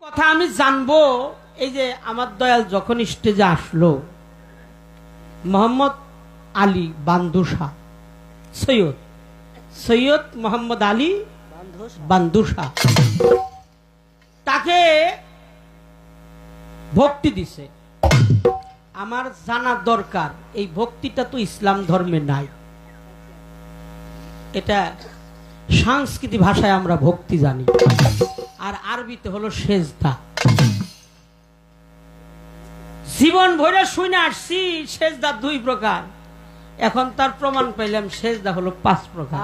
কথা আমি জানবো। এই যে আমার দয়াল যখন স্টেজে আসলো, মোহাম্মদ আলী বান্দুশা, সৈয়দ সৈয়দ মোহাম্মদ আলী বান্দুশা, তাকে ভক্তি দিছে। আমার জানা দরকার এই ভক্তিটা তো ইসলাম ধর্মে নাই। এটা সংস্কৃতি ভাষায় আমরা ভক্তি জানি, আর আরবিতে হলো সেজদা। জীবন ভরে শুনে আসছি সেজদা 2 প্রকার, এখন তার প্রমাণ পাইলাম সেজদা হলো 5 প্রকার।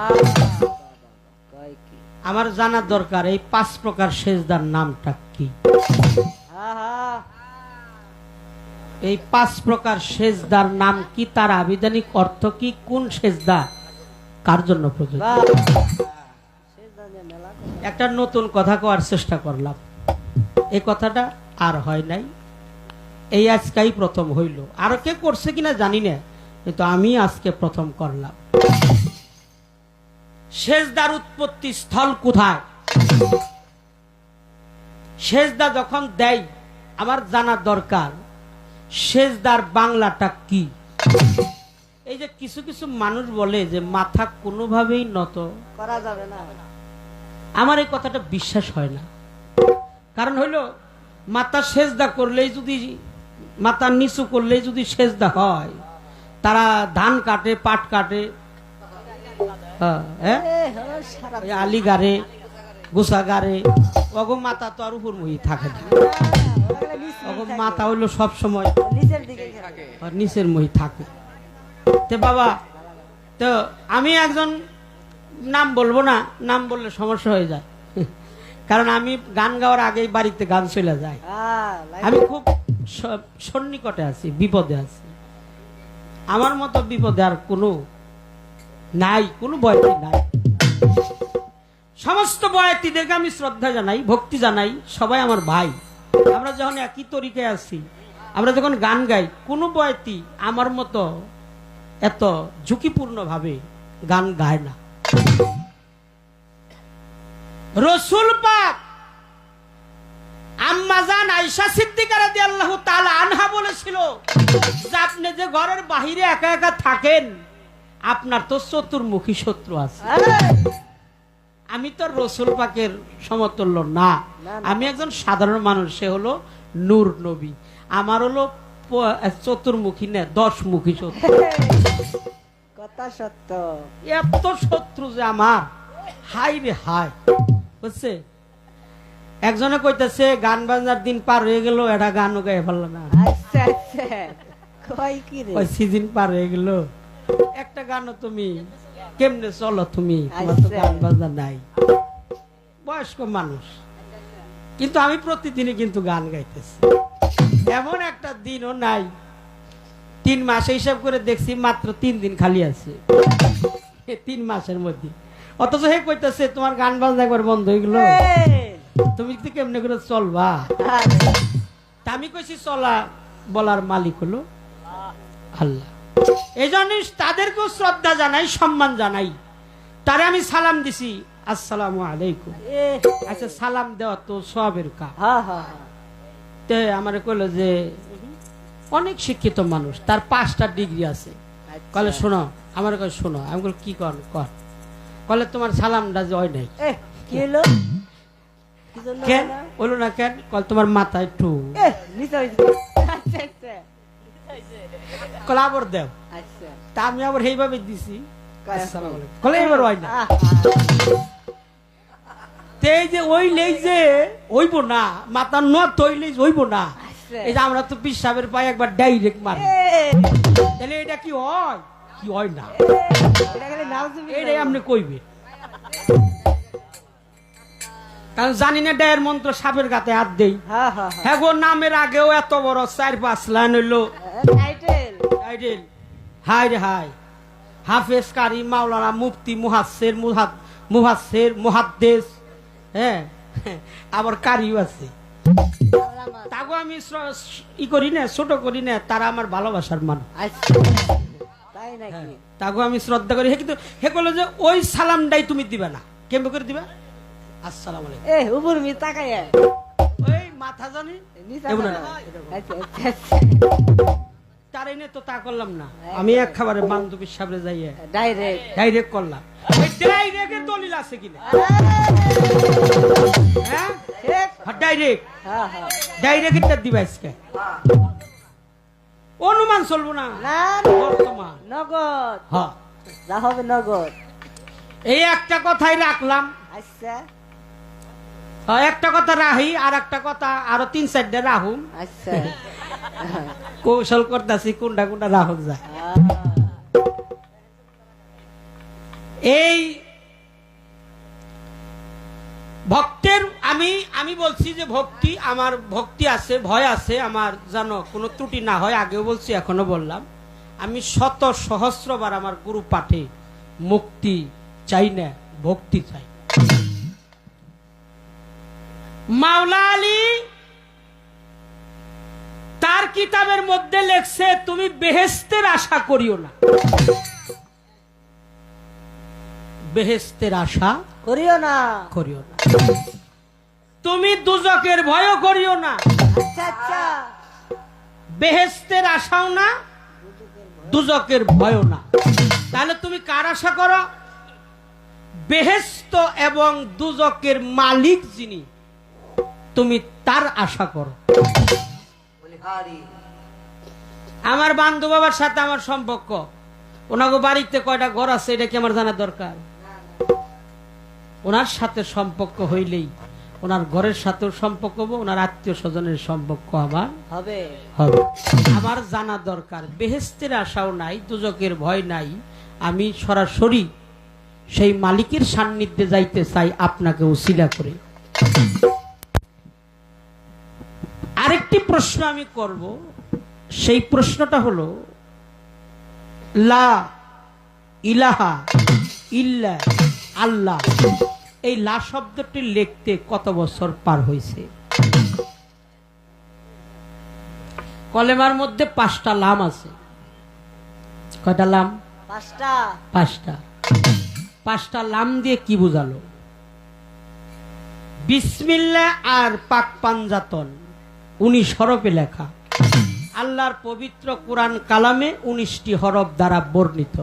আমার জানা দরকার এই 5 প্রকার সেজদার নামটা কি। এই 5 প্রকার সেজদার নাম কি, তার আবিধানিক অর্থ কি, কোন সেজদা কার জন্য প্রযোজ্য। একটা নতুন কথা কওয়ার চেষ্টা করলাম, এই কথাটা আর হয় নাই, এই আজকেই প্রথম হইল। আর কে করছে কিনা জানি না, কিন্তু আমি আজকে প্রথম করলাম। সেজদার উৎপত্তি স্থল কোথায়, সেজদা যখন দেয় আমার জানা দরকার সেজদার বাংলাটা কি। এই যে কিছু কিছু মানুষ বলে যে মাথা কোনোভাবেই নত করা যাবে না, আমার এই কথাটা বিশ্বাস হয় না। কারণ হইল মাথা সেজদা করলেই যদি, মাথা নিচু করলেই যদি সেজদা হয়, তারা ধান কাটে, পাট কাটে, আলি গাড়ে, গুসা গাড়ে, অগো মাথা তো আর উপর মুহি থাকে না। মাথা হইলো সব সময় নিচের মুহি থাকে। তে বাবা, তো আমি একজন, নাম বলবো না, নাম বললে সমস্যা হয়ে যায়, কারণ আমি গান গাওয়ার আগেই বাড়িতে গান চলে যায়। আমি খুব সন্নিকটে আছি, বিপদে আছি। আমার মতো বিপদে আর কোনো নাই, কোনো বয়াতি নাই। সমস্ত বয়াতিদেরকে আমি শ্রদ্ধা জানাই, ভক্তি জানাই, সবাই আমার ভাই। আমরা যখন একই তরিকায় আছি, আমরা যখন গান গাই, কোনো বয়াতি আমার মতো এত ঝুঁকিপূর্ণ ভাবে গান গায় না। রসুল পাক আম্মাজান আয়েশা সিদ্দিকা রাদিয়াল্লাহু তাআলা আনহা বলেছিল যে আপনি যে ঘরের বাহিরে একা একা থাকেন, আপনার তো চতুর্মুখী শত্রু আছে। আমি তো রসুল পাকের সমতুল্য না, আমি একজন সাধারণ মানুষ, সে হলো নূর নবী। আমার হলো চতুর্মুখী না, 10মুখী শত্রু। কথা সত্য, এত শত্রু যে আমার, হাই রে হাই। বুঝছে, একজনে কইতেছে গান বাজনার দিন পার হয়ে গেল, এটা গানও গায়ে ফেললো না। সিজন পার হয়ে গেল, একটা গানও তুমি কেমনে চলো, তুমি তোমার তো গান বাজনা নাই। বয়স্ক মানুষ, কিন্তু আমি প্রতিদিনই কিন্তু গান গাইতেছি। এমন একটা দিনও নাই, 3 মাসে হিসাব করে দেখছি মাত্র 3 দিন খালি আছে 3 মাসের মধ্যে। অথচ হে কইতেছে তোমার গান বাজনা একবার বন্ধ হয়ে গেল, তুমি কি কেমনে করে চলবা। আমি কইছি চলা বলার মালিক হলো আল্লাহ। এই জন্য তাদেরকেও শ্রদ্ধা জানাই, সম্মান জানাই। তারে আমি সালাম দিছি, আসসালামু আলাইকুম। আচ্ছা, সালাম দেওয়া তো সবের কাজ। তে আমারে কইলো যে অনেক শিক্ষিত মানুষ, তার 5টা ডিগ্রি আছে। কলে শোনো, আমার কয় শোনো। আমি বল কি কর, কর। কলে তোমার সালামটা যে হয় নাই। কি হলো, কেন বলো না কেন? কল তোমার মাথা একটু কলাবর দেও। তা আমি আবার এইভাবে দিছি, কলে এবার হয় না। এই যে ওই লেই যে হইব না, মাথা নত হইলে হইব না। এই যে আমরা তো পিসাবের পায়ে একবার ডাইরেক্ট মারি, তাহলে এটা কি হয়? কি হয় না, এটাই আপনি কইবে। কারণ জানি না ডায়ের মন্ত্র সাপের গাতে হাত দেই। হ্যাঁ গো, নামের আগেও এত বড় 4-5 লাইন হইলো টাইটেল। হাই রে হাই, হাফেজ, কারি, মাওলানা, মুফতি, মুহাসসির, মুফাসসির, মুহাদ্দিস, হ্যাঁ আবার কারিও আছে। তাগো আমি ই করি না, ছোট করি না, তারা আমার ভালোবাসার মানুষ। তাগো আমি শ্রদ্ধা করি। কিন্তু হে কইলো যে ওই সালামটাই তুমি দিবা না, কেমন করে দিবা? আসসালামু আলাইকুম। উপর মি তাকায়, ওই মানে নিচা এমন না। না। আচ্ছা আচ্ছা আচ্ছা তার এনে তো তা করলাম না, আমি এক খাবারে বান্ধবীর সামনে যাইয়ে ডাইরেক্ট ডাইরেক্ট করলাম। ওই ডাইরেক্টের দলিল আছে কিনা? হ্যাঁ ঠিক ডাইরেক্ট হ্যাঁ হ্যাঁ ডাইরেক্টটা দিবা আজকে, অনুমান চলবো না, না বর্তমান। নগদ হ্যাঁ, যা হবে নগদ এই একটা কথাই রাখলাম। আচ্ছা একটা কথা রাহি, আর একটা কথা আরো 3-4টা রাহুম। আচ্ছা কৌশল করতেছি কোনটা কোনটা রাহুল যায়। এই ভক্তের আমি বলছি যে ভক্তি, আমার ভক্তি আছে, ভয় আছে আমার, জানো কোনো ত্রুটি না হয়, আগেও বলছি এখনো বললাম। আমি শত সহস্রবার আমার গুরু পাঠে মুক্তি চাই না, ভক্তি চাই। মাওলা আলী তার কিতাবের মধ্যে লেখছে, তুমি বেহেশতের আশা করিও না, বেহেশতের আশা করিও না করিও না, তুমি দুজকের ভয়ও করিও না, আচ্ছা আচ্ছা বেহেশতের আশাও না, দুজকের ভয়ও না। তাহলে তুমি কার আশা করো? বেহেশত এবং দুজকের মালিক যিনি, তুমি তার আশা করো। আমার বান্ধব বাবার সাথে আমার সম্পর্ক, ওনাকে বাড়িতে কয়টা ঘর আছে এটা কি আমার জানা দরকার? ওনার সাথে সম্পর্ক হইলেই ওনার ঘরের সাথেও সম্পর্ক হবে, ওনার আত্মীয় স্বজনের সম্পর্ক আমার হবে হবে। আমার জানা দরকার বেহেশতের আশাও নাই, দুজকের ভয় নাই, আমি সরাসরি সেই মালিকের সান্নিধ্যে যাইতে চাই আপনাকে উসিলা করে। আরেকটি প্রশ্ন আমি করব, সেই প্রশ্নটা হলো লা ইলাহা ইল্লা আল্লাহ, এই লা শব্দটি লিখতে কত বছর পার হয়েছে? কলেমার মধ্যে 5টা লাম আছে। কয়টা লাম? পাঁচটা 5টা। 5টা লাম দিয়ে কি বোঝালো? বিসমিল্লাহ আর পাক পাঞ্জাতন 19 হরফে লেখা। আল্লাহর পবিত্র কোরআন কালামে 19টি হরফ দ্বারা বর্ণিত।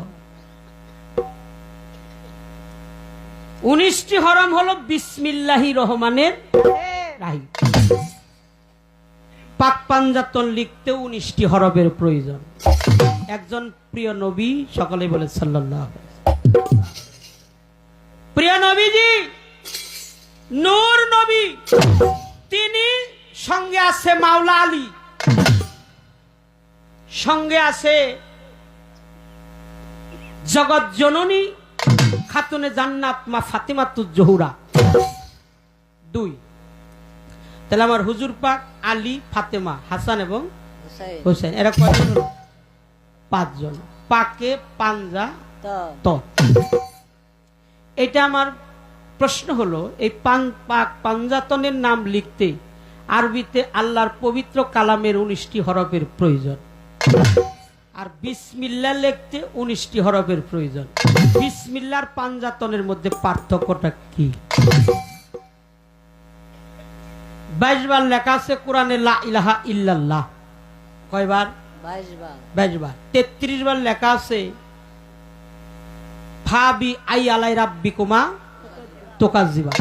19টি হরফ হলো বিসমিল্লাহির রহমানের রাহিম। পাক পাঞ্জাতন লিখতে 19টি হরফের প্রয়োজন। একজন প্রিয় নবী, সকলে বলে সাল্লাল্লাহু আলাইহি ওয়াসাল্লাম, প্রিয় নবীজি নূর নবী, তিনি সঙ্গে আছে মাওলা আলী, সঙ্গে আছে জগৎ জননী খাতুনে জান্নাত মা ফাতিমাতুজ জোহরা। 2, তাহলে আমার হুজুর পাক, আলী, ফাতেমা, হাসান এবং হোসেন, এরা কয়জন হলো? 5 জন। পাকে পাঞ্জা তো। এটা আমার প্রশ্ন হলো, এই পাক পাঞ্জাতনের নাম লিখতে আরবিতে আল্লাহর পবিত্র কালামের 19টি হরফের প্রয়োজন, আর বিসমিল্লাহ লিখতে 19টি হরফের প্রয়োজন। বিসমিল্লাহর পাঞ্জাতনের মধ্যে পার্থক্যটা কি? 22 বার লেখা আছে কোরআনে লা ইলাহা ইল্লাল্লাহ। কয়বার? 22 বার। 33 বার লেখা আছে ফাবি আই আলাই রাব্বিকুমা তুকাজ্জিবা।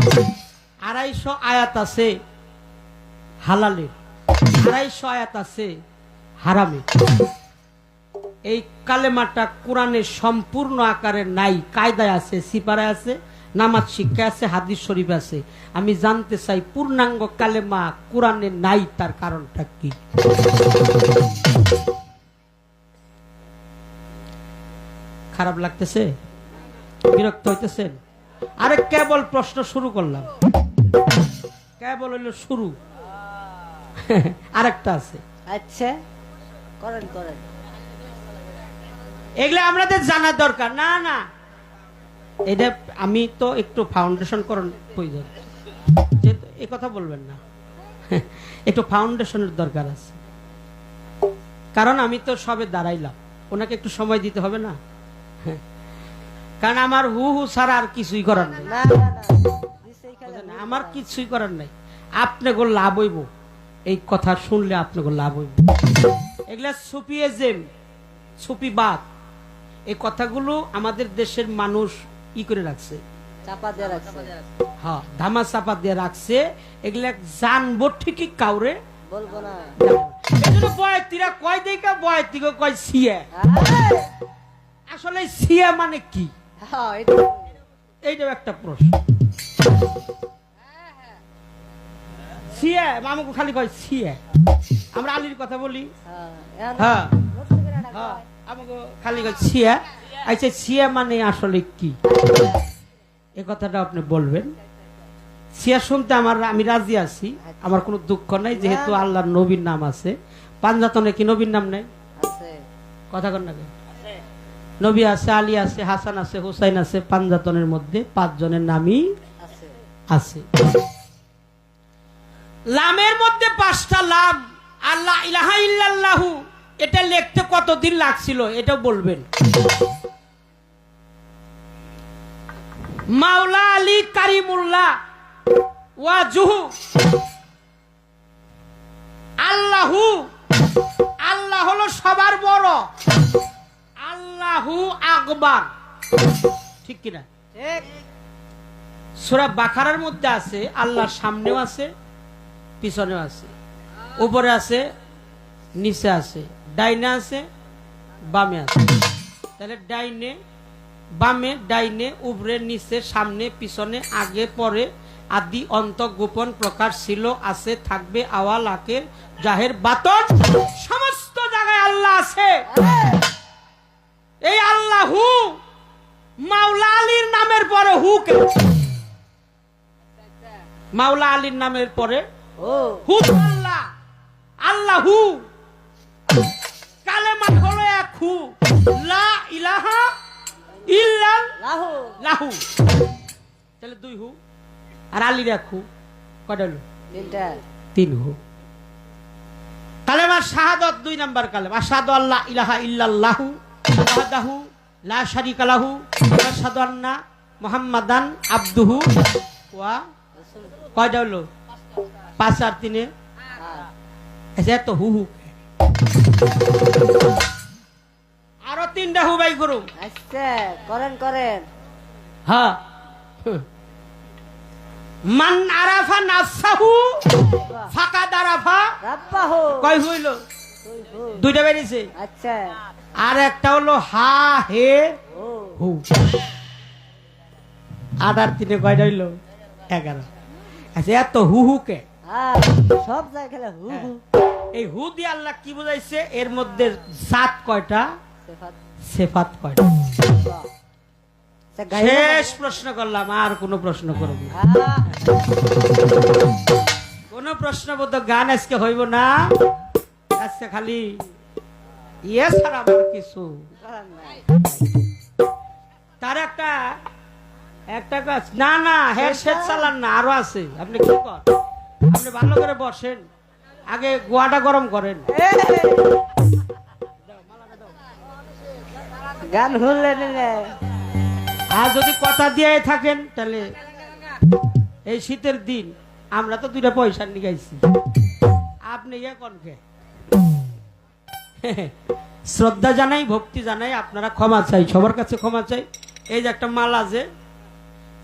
250 আয়াত আছে হালালের, 250 আয়াত আছে হারামের। এই কালেমাটা কোরআনের সম্পূর্ণ আকারে নাই, কায়দায় আছে, সিপারায় আছে, নামাজ শিক্ষা আছে, হাদিস শরীফ আছে। আমি জানতে চাই পূর্ণাঙ্গ কালেমা কোরআনে নাই, তার কারণটা কি? খারাপ লাগতেছে? বিরক্ত হইতেছেন? আরে কেবল প্রশ্ন শুরু করলাম, কেবল হইলো শুরু, আরেকটা আছে। আচ্ছা করেন করেন, এগুলো আমাদের জানা দরকার। না না, এটা আমি তো একটু ফাউন্ডেশন করণ প্রয়োজন, যেহেতু এ কথা বলবেন না, একটু ফাউন্ডেশনের দরকার আছে। কারণ আমি তো সবে দাঁড়াইলাম, ওনাকে একটু সময় দিতে হবে না? কারণ আমার হু হু ছাড়া আর কিছুই করার নেই, না না না আমার কিছুই করার নাই। আপনি গো লাভ হইব, এই কথা শুনলে আপনাকে লাভ হইবে। এগুলা সুফিজম, সুফিবাদ, এই কথাগুলো আমাদের দেশের মানুষ ই করে রাখছে, চাপা দিয়ে রাখছে। হ্যাঁ, ধামা চাপা দিয়ে রাখছে। এগুলা জানবো ঠিকই, কাউরে বলবো না। এজন্য বয়াতিরা কয় দেখা, বয়াতিকে কয় সিয়া। আসলে সিয়া মানে কি, হ্যাঁ, এটা এইটাও একটা প্রশ্ন। সিয়া আমাকে খালি কয় সিয়া, আমরা আলীর কথা বলি, হ্যাঁ, হ্যাঁ হ্যাঁ, আমাকে খালি কয় সিয়া। আচ্ছা, সিয়া মানে আসলে কি, এ কথাটা আপনি বলবেন। সিয়া শুনতে আমি রাজি আছি, আমার কোনো দুঃখ নাই, যেহেতু আল্লাহর নবীর নাম আছে। পাঞ্জাতনে কি নবীর নাম নেই? আছে। কথা কন না, নবী আছে, আলী আছে, হাসান আছে, হুসাইন আছে। পাঞ্জাতনের মধ্যে 5 জনের নামই আছে। আছে। লামের মধ্যে 5টা লাম। আল্লাহ ইলাহা ইল্লাল্লাহু, এটা লিখতে কতদিন লাগছিল এটাও বলবেন। মাওলা আলী কারিমুল্লাহ ওয়াজহু আল্লাহু, আল্লাহ হলো সবার বড়, আল্লাহু আকবার, ঠিক কিনা? ঠিক। সূরা বাকারার মধ্যে আছে আল্লাহর সামনেও আছে, পিছনেও আছে, উপরে আছে, নিচে আছে, ডাইনে আছে, বামে আছে। তাহলে ডাইনে বামে, ডাইনে উপরে নিচে, সামনে পিছনে, আগে পরে, আদি অন্ত, গোপন, প্রকাশ, ছিল, আছে, থাকবে, আওয়াল, আখের, জাহের, বাতন, সমস্ত জায়গায় আল্লাহ আছে। এই আল্লাহু মাওলা আলীর নামের পরে হু কেন? মাওলা আলীর নামের পরে ও হু আল্লাহ, আল্লাহু কালেমা হলো এক, হু লা ইলাহা ইল্লাল্লাহু লাহু। তাহলে 2 হু, আর আলীর 1 হু, কয়টা হলো? 3টা। 3 হু। কালেমা শাহাদাত 2 নাম্বার কালেমা, আশহাদু আল্লা ইলাহা ইল্লাল্লাহু ওয়াহদাহু লা শারীকা লাহু ওয়া আশহাদু আন্না মুহাম্মাদান আবদুহু ওয়া, কয়টা হলো? 5 আর 3 এসে তো হু হু। আরো 3টা হু বাই করুন। আচ্ছা, করেন করেন। হ্যাঁ, মান আরাফা নাফসাহু ফাকাদ আরাফা, রাব্বাহু। কয় হইল? 2টা বেরিয়েছে। আচ্ছা। আর একটা হলো হা হে ও হু। 8 আর 3 কয়টা হইল? 11। আচ্ছা, এত হু হু কে? হ্যাঁ, সব জায়গায় খেলে হু হু। এই হু দিয়ে আল্লাহ কি বুঝাইছে? এর মধ্যে জাত কয়টা, সিফাত। সিফাত কয়টা? বাহ। আচ্ছা, গাইবা শেষ প্রশ্ন করলাম, আর কোনো প্রশ্ন করব না। হ্যাঁ, কোন প্রশ্নবোধ গান আজকে হইব না, আজকে খালি ইয়ে ছাড়া আমার কিছু। করেন নাই। তার একটা কাজ না, না হেডসেট চালান না, আরো আছে। আপনি কি করেন? আপনি ভালো করে বসেন, আগে গোয়াটা গরম করেন। গান শুনলে নিলে আর যদি কথা দিয়ে থাকেন তাহলে এই শীতের দিন আমরা তো 2টা পয়সা নিগাইছি, আপনি ইয়ে কনকে শ্রদ্ধা জানাই, ভক্তি জানাই, আপনারা ক্ষমা চাই, সবার কাছে ক্ষমা চাই। এই যে একটা মালা আছে,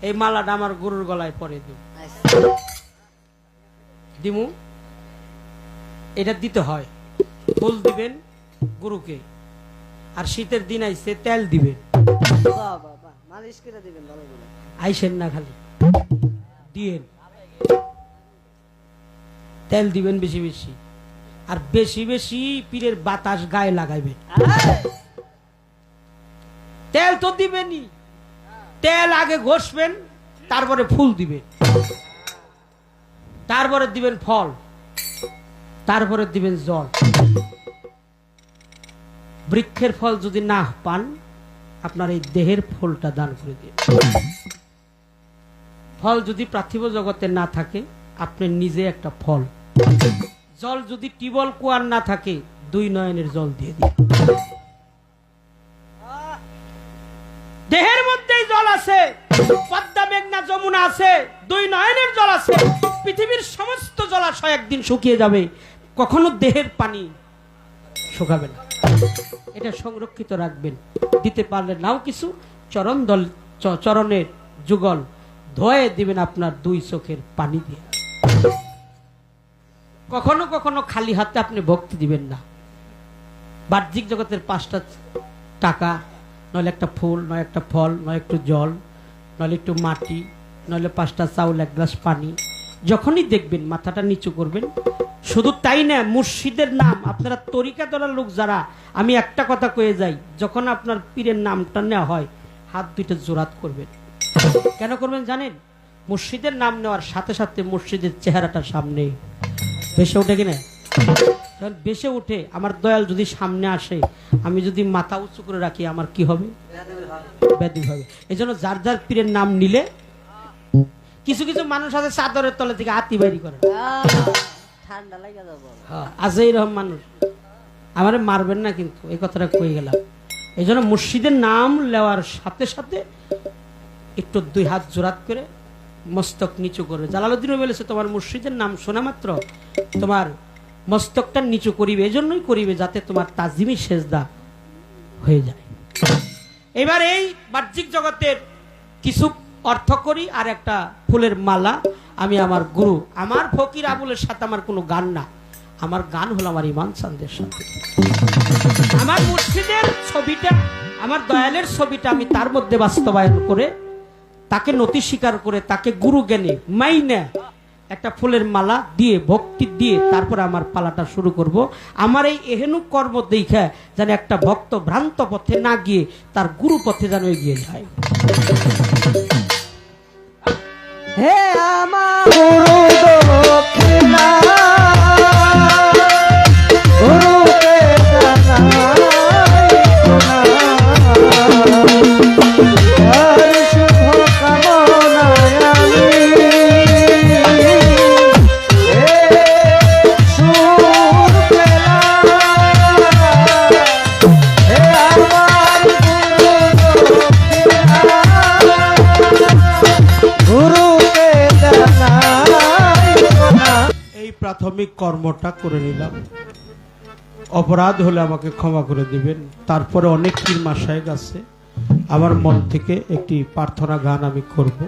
এই মালাটা আমার গরুর গলায় পরে দিমু, এটা দিতে হয়। ফুল দিবেন গুরুকে, আর শীতের দিন আইছে তেল দিবেন। বাহ বাহ বাহ, মালিশ করে দিবেন ভালো করে। আইসেন না, খালি দিয়েন, তেল দিবেন বেশি বেশি, আর বেশি বেশি পীরের বাতাস গায়ে লাগাইবেন। তেল তো দিবেনই, তেল আগে ঘষবেন, তারপরে ফুল দিবেন, তারপরে দিবেন ফল, তারপরে দিবেন জল। বৃক্ষের ফল যদি না পান, আপনার এই দেহের ফলটা দান করে দিন। ফল যদি পার্থিব জগতে না থাকে, আপনি নিজে একটা ফল। জল যদি টিবল কুয়ার না থাকে, 2 নয়নের জল দিয়ে দিন। দেহের মধ্যেই জল আছে, পদ্মা মেঘনা যমুনা আছে, 2 নয়নের জল আছে, পৃথিবীর সমস্ত জলাশয় একদিন শুকিয়ে যাবে, কখনো দেহের পানি শুকাবে না। এটা সংরক্ষিত রাখবেন। দিতে পারলে নাও কিছু, চরণের যুগল ধোয়ে দিবেন আপনার দুই চোখের পানি দিয়ে। কখনো কখনো খালি হাতে আপনি ভক্তি দিবেন না। বাহ্যিক জগতের 5টা টাকা, নইলে একটা ফুল, নয় একটা ফল, নয় একটু জল, নইলে একটু মাটি, নইলে 5টা চাউল, 1 গ্লাস পানি। যখনই দেখবেন মাথাটা নিচু করবেন। শুধু তাই না, মুর্শিদের নাম, আপনারা তরিকা দলার লোক যারা, আমি একটা কথা কয়ে যাই, যখন আপনার পীরের নামটা নেওয়া হয় হাত দুইটা জোরাত করবেন। কেন করবেন জানেন? মুর্শিদের নাম নেওয়ার সাথে সাথে মুর্শিদের চেহারাটা সামনে ভেসে ওঠে কিনা? যখন ভেসে উঠে, আমার দয়াল যদি সামনে আসে, আমি যদি মাথা উঁচু করে রাখি, আমার কি হবে? ব্যাধি হবে। এই জন্য যার যার পীরের নাম নিলে, কিছু কিছু মানুষ আছে চাদরের তলে থেকে হাতি বাইরি করে, ঠান্ডা লাগা যাবো। আছে এইরকম মানুষ। আমারে মারবেন না কিন্তু, এই কথাটা কয়ে গেলাম। এই জন্য মুর্শিদের নাম নেওয়ার সাথে সাথে একটু 2 হাত জোরাত করে মস্তক নিচু করে। জালালউদ্দিনও বলেছে, তোমার মুর্শিদের নাম শোনা মাত্র তোমার মস্তকটা নিচু করিবে। এই জন্যই করিবে যাতে তোমার তাজিমি সেজদা হয়ে যায়। এবার এই বাহ্যিক জগতের কিছু অর্থ করি, আর একটা ফুলের মালা আমি আমার গুরু, আমার ফকির আবুলের সাথে আমার কোনো গান না। আমার গান হলো আমার ইমান চাঁদের সাথে। আমার মুর্শিদের ছবিটা, আমার দয়ালের ছবিটা আমি তার মধ্যে বাস্তবায়ন করে, তাকে নতি স্বীকার করে, তাকে গুরু জ্ঞানে মাইনা একটা ফুলের মালা দিয়ে, ভক্তি দিয়ে, তারপরে আমার পালাটা শুরু করব। আমার এই এহেনু কর্ম দেখে যেন একটা ভক্ত ভ্রান্ত পথে না গিয়ে তার গুরু পথে যেন এগিয়ে যায়। হে আমার গুরু দক্ষিণা, গুরুকে জানাই আর শুভ কামনায় আমি সুর পেলাম। হে আমার গুরু দক্ষিণা, এই প্রাথমিক কর্মটা করে নিলাম। অপরাধ হলে আমাকে ক্ষমা করে দিবেন। তারপরে অনেক পীর মাশায়েখ আছে, আমার মন থেকে একটি প্রার্থনা গান আমি করব।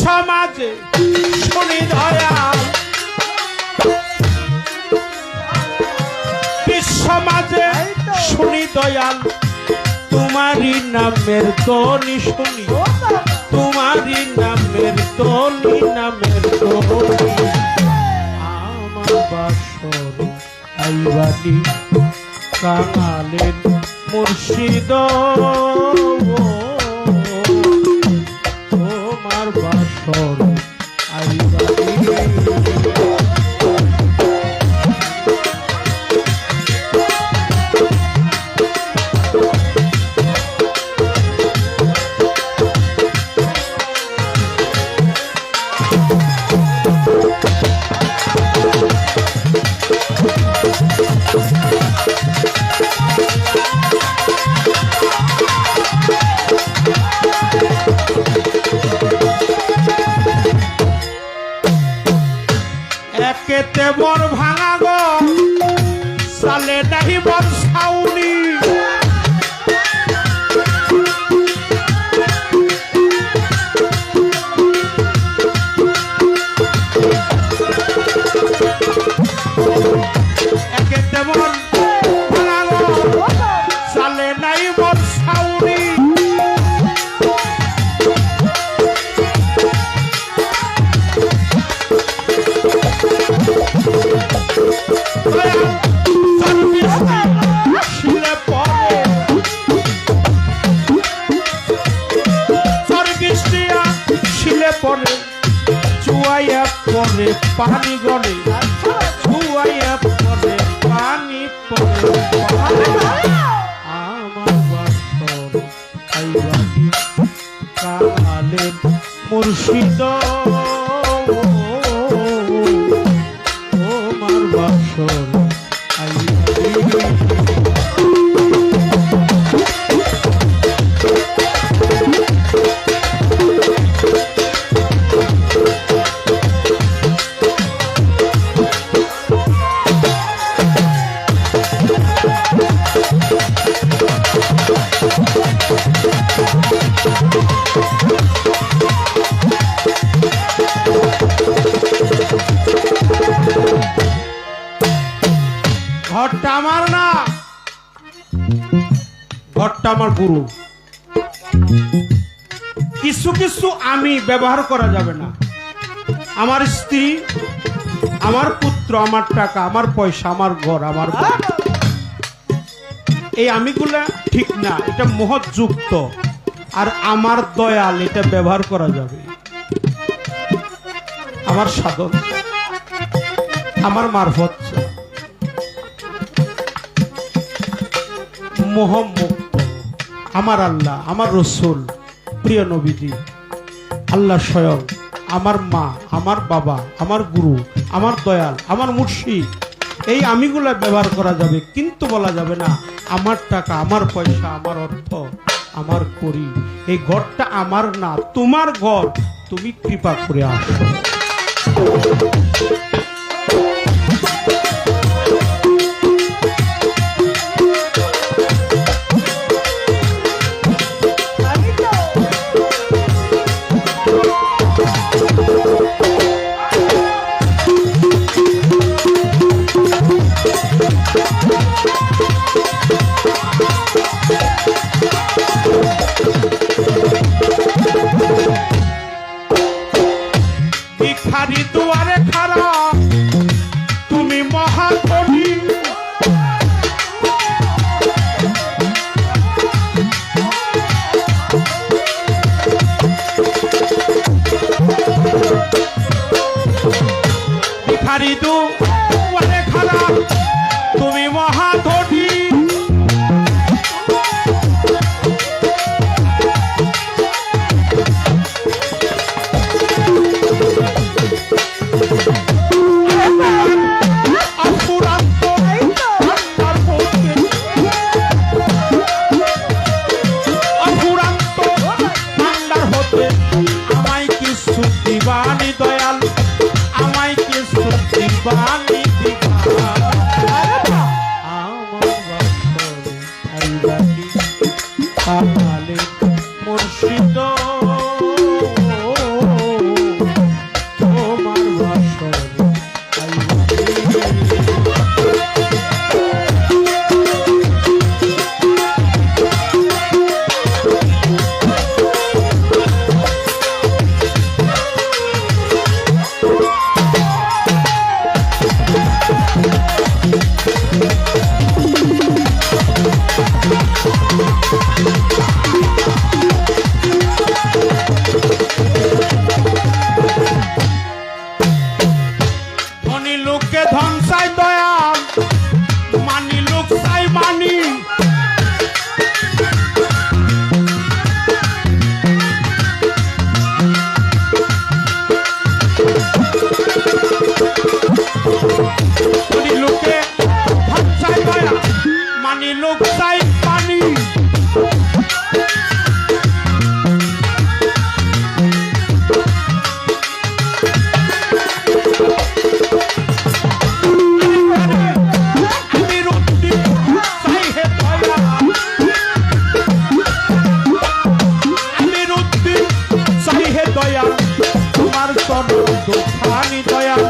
সমাজে শুনি দয়াল, বিশ্বমাজে শুনি দয়াল, তোমারই নামের ধ্বনি শুনি, তোমারই নামের ধ্বনি, নামের ধ্বনি। আমার বাসর আইবানি কাঙালের মুর্শিদ, তোমার বাসর আইবানি। একেতে বর ভাঙা গো, সালে নাহি বর ছাউনি, একেতে বর ভাঙা গো, সালে নাহি বর ছাউনি। পরে চুয়াইয়া পরে পানি গলে, চুয়াইয়া পরে পানি পরে, আমার কালে মুর্শিদ তোমার বাসর ঘরটা আমার না, ঘরটা আমার গুরু। কিছু কিছু আমি ব্যবহার করা যাবে না। আমার স্ত্রী, আমার পুত্র, আমার টাকা, আমার পয়সা, আমার ঘর, আমার বাড়ি, এই আমিগুলা ঠিক না, এটা মোহযুক্ত। আর আমার দয়াল, এটা ব্যবহার করা যাবে। আমার সাধন, আমার মারফত, মোহমুক্ত আমার আল্লাহ, আমার রসুল, প্রিয় নবীজি, আল্লাহ স্বয়ং, আমার মা, আমার বাবা, আমার গুরু, আমার দয়াল, আমার মুর্শিদ, এই আমিগুলা ব্যবহার করা যাবে। কিন্তু বলা যাবে না আমার টাকা, আমার পয়সা, আমার অর্থ, আমার করি, এই ঘরটা আমার না, তোমার ঘর, তুমি কৃপা করে আসো। ভিখারি দুয়ারে খাড়া তুমি মহাধনী, ভিখারি দুয়ারে খাড়া তুমি মহাধনী, দিবানি দয়াল, আমায় কিছু দিবানি আমার মুর্শিদ তোমার বাসর ধনী লোককে ধন চাই দয়াল, মানি লোক চাই মানি, ধনী লোকে ধন চাই দয়াল, মানি লোক চাই মানি, তোমার চরণ দুঃখানি দয়াল,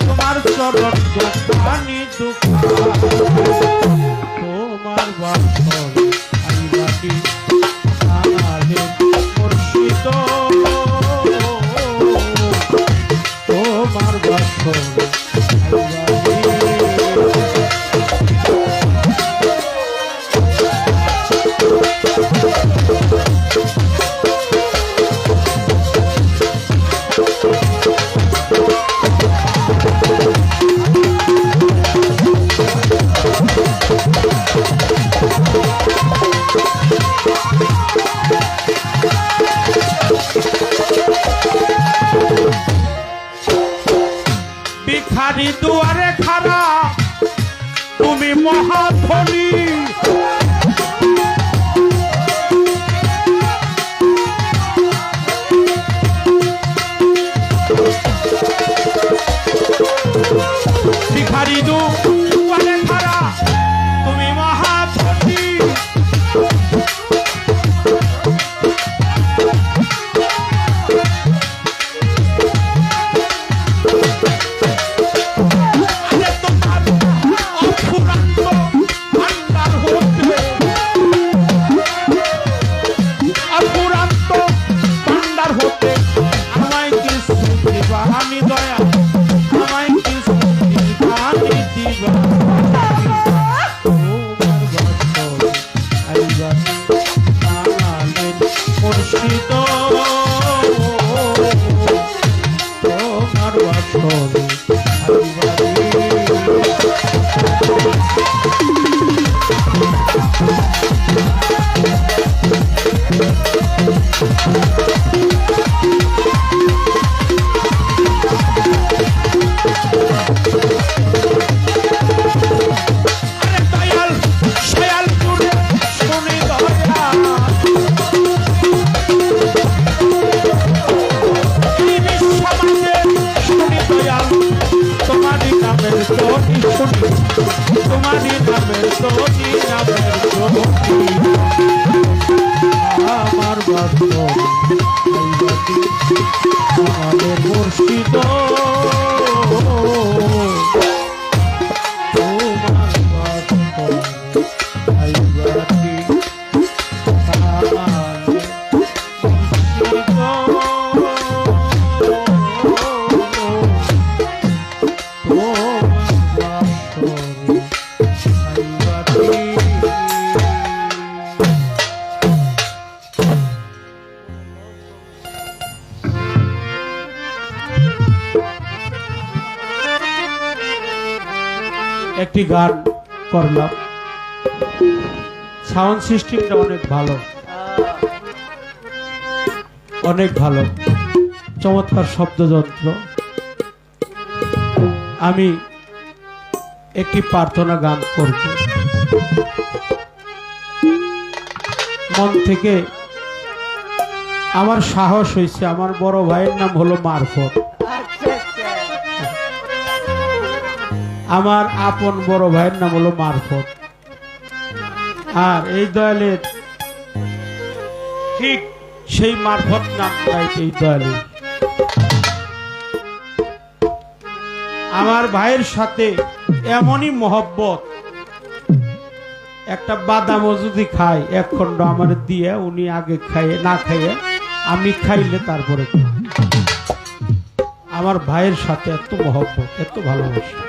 তোমার চরণ দুঃখানি তোমার বাসর আইবাটি কালে মুর্শিদ তোমার বাসর আইবাটি মহাধনী ভিখারি দুয়ারে খাড়া তুমি মহাধনী তোমারই নামের তোনি নামের তোনি আমার বান্ধবী আমাদের মুর্শিদ তোমার বান্ধবী আইবাতি একটি গান করলাম, সাউন্ড সিস্টেমটা অনেক ভালো, অনেক ভালো, চমৎকার শব্দযন্ত্র। আমি একটি প্রার্থনা গান করব, মন থেকে আমার সাহস হয়েছে। আমার বড় ভাইয়ের নাম হলো মারফত, আমার আপন বড় ভাইয়ের নাম হলো মারফত। আর এই দয়ালের ঠিক সেই মারফত নামটাই এই দয়ালের। আমার ভাইয়ের সাথে এমনই মহব্বত, একটা বাদামও যদি খাই এক খণ্ড আমার দিয়ে উনি আগে খাইয়ে, না খাইয়ে আমি খাইলে তারপরে খাই। আমার ভাইয়ের সাথে এত মহব্বত, এত ভালোবাসা,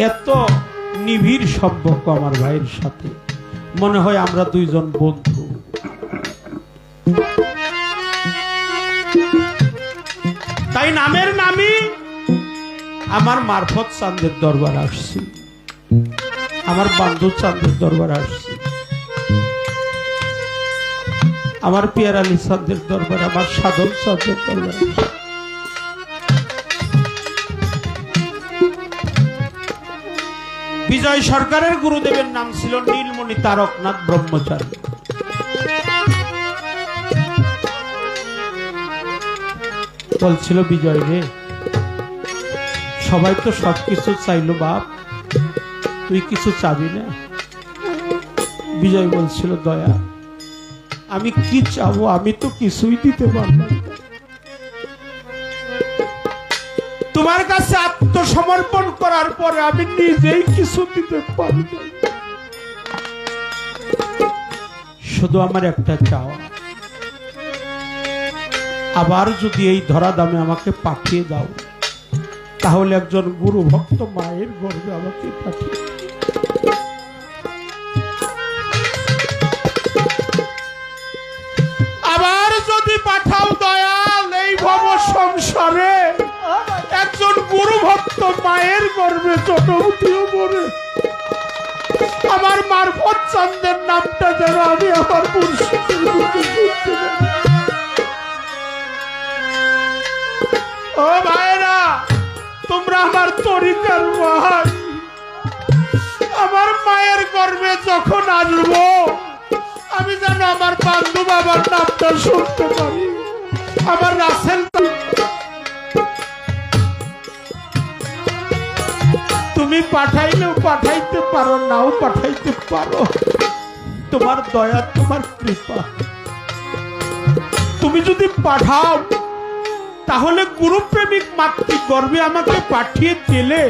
এত নিবিড় সম্পর্ক আমার ভাইয়ের সাথে, মনে হয় আমরা দুইজন বন্ধু। তাই নামের নামই আমার মারফত চাঁদের দরবার আসছি, আমার বান্ধব চাঁদের দরবার আসছি, আমার পিয়ার আলী চাঁদের দরবার, আমার সাধন চাঁদের দরবার। বিজয় সরকারের গুরুদেবের নাম ছিল নীলমণি তারকনাথ ব্রহ্মচারী। বলছিল, বিজয় রে, সবাই তো সবকিছু চাইলো বাপ, তুই কিছু চাবি না? বিজয় বলছিল, দয়া, আমি কি চাবো? আমি তো কিছুই দিতে পারলাম না। তোমার কাছে আত্মসমর্পণ করার পরে আমি নিজেই কিছু দিতে পারি না। শুধু আমার একটা চাওয়া, আবার যদি এই ধরা দামে আমাকে পাঠিয়ে দাও, তাহলে একজন গুরু ভক্ত মায়ের গর্ভে আমাকে পাঠিয়ে। আবার যদি পাঠাও দয়াল, এই ভব সংসারে একজন গুরু ভক্ত মায়ের গর্ভে জন্মদিও মরে, আমার মারফত চাঁদের নামটা যেন আমি আমার মুর্শিদের মুখে শুনতে পাই। ও ভাইরা, তোমরা আমার তরিকার ভাই, গর্বে যখন আসবো আমি যেন আমার বন্ধু বাবার নামটা শুনতে পারি। আমার রাসেল তুমি পাঠাইলেও পাঠাইতে পারো, নাও পাঠাইতে পারো, তোমার দয়া তোমার কৃপা। তুমি যদি পাঠাও তাহলে গুরুপ্রেমিক মাতৃগর্ভে আমাকে পাঠিয়ে দিলে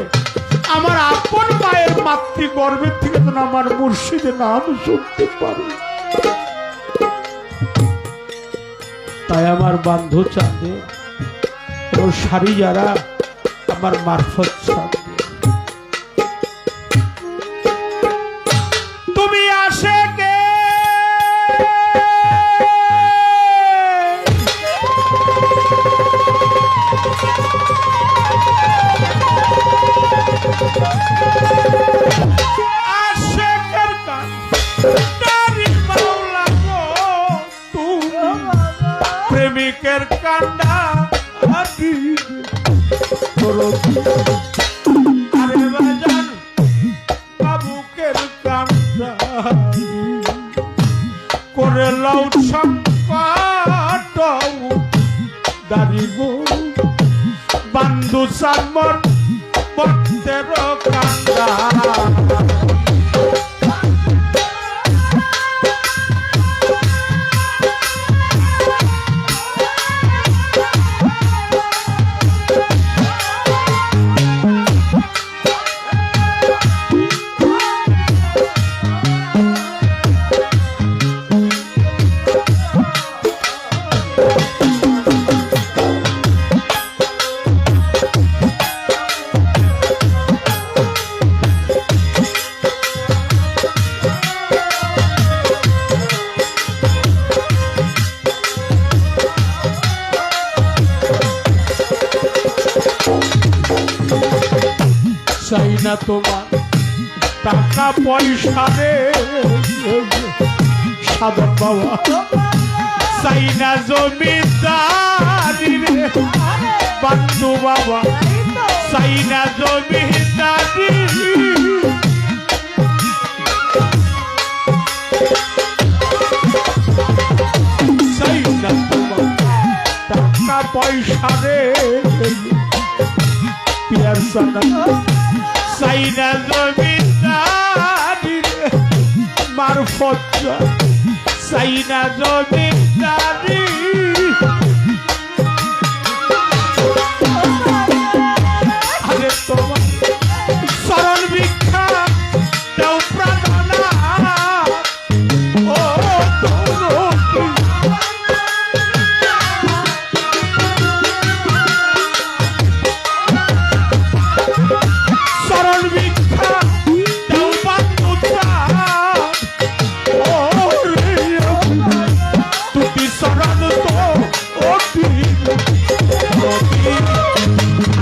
আমার আপন মায়ের মাতৃগর্ভের থেকে যেন আমার মুর্শিদের নাম শুনতে পারি। তাই আমার বান্ধু চাঁদে ও সারি যারা আমার মারফত চাঁদে তুমি আসে কে প্রেমিকের কান্ডা আরে বাজান বাবুকের কান্ডা করে লাউড সংকট দাঁড়িব বান্ধু সামন বক্তের কান্ডা চাই না তোমার টাকা পয়সা রে সাধন বাবা, চাই না জমিদারি রে বান্ধু বাবা, চাই না জমিদারি চাই না তোমার টাকা পয়সা রে পিয়ার সানা, চাই না জমিদারি মারফত, চাই না জমিদারি আরে তোমার চরণ ভিক্ষা দেও প্রার্থনা ও চরণ ভিক্ষা দেও বান্ধু তুমি চরণ তো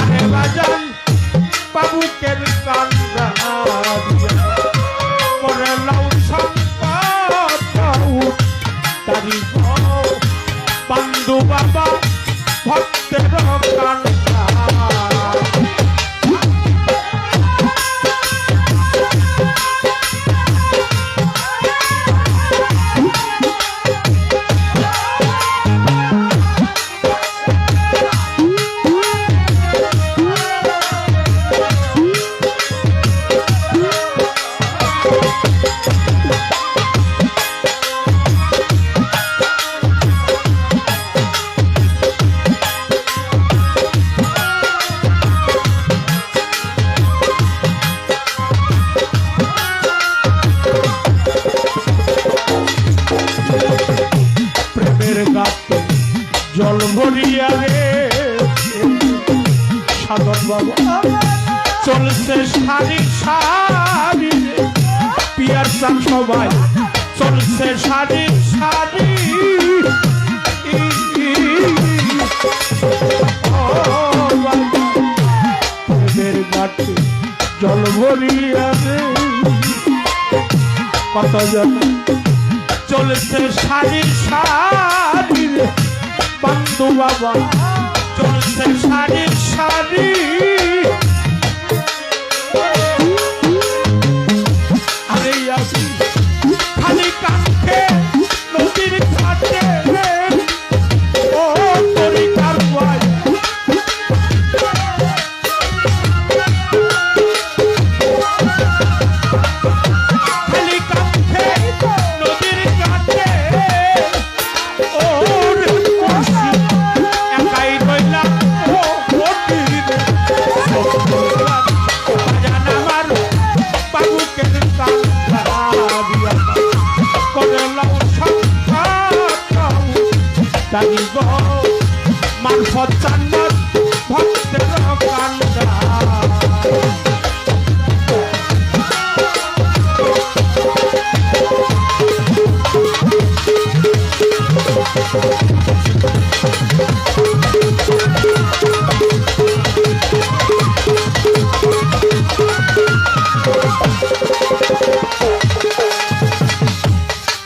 আরে বাজান বাবুকের কান্ডা করে লাউ সংকট তারি বান্ধু বাবা ভক্তের কান্ডা জল ভরিয়া রে সাধন বাবা চলছে সারি সারি পিয়ার চান সবাই চলছে সারি সারি ঘাটে জল ভরিয়া রে কত জন চলছে সারি সারি বন্ধু বাবা চলছে সারি সারি আরে তাই গো মারফত জান্নাত ভক্তের কান্দা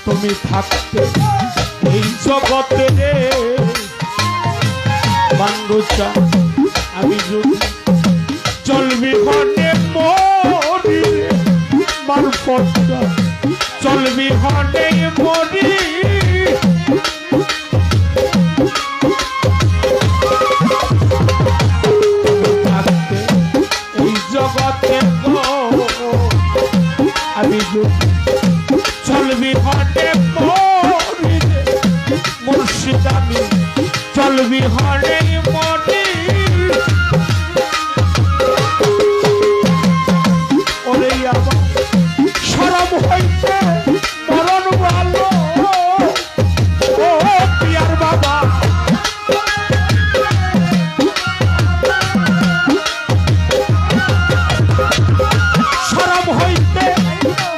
তুমি থাকতে এই জগতে রে বান্ধুচা আমি যদি চলবি হনে মরি মারফতটা চলবি হনে মরি তুমি থাকতে এই জগতে গো আমি যদি চলবি হনে মরি মুর্শিদ আমি চলবি হনে মরি ওরে আমার শরম হইতে মরণ ভালো ও পিয়ার বাবা শরম হইতে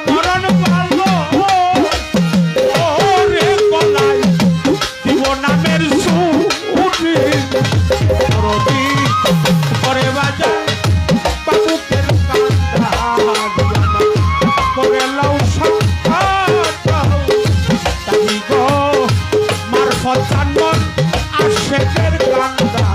মরণ ভালো ও রে গলায় দিব নামের সুরি রবি করে বাজা বাবুকের কান্দা করে লাউ সংখ্যা তাই গো মারফত জান্নাত আশেকের কান্দা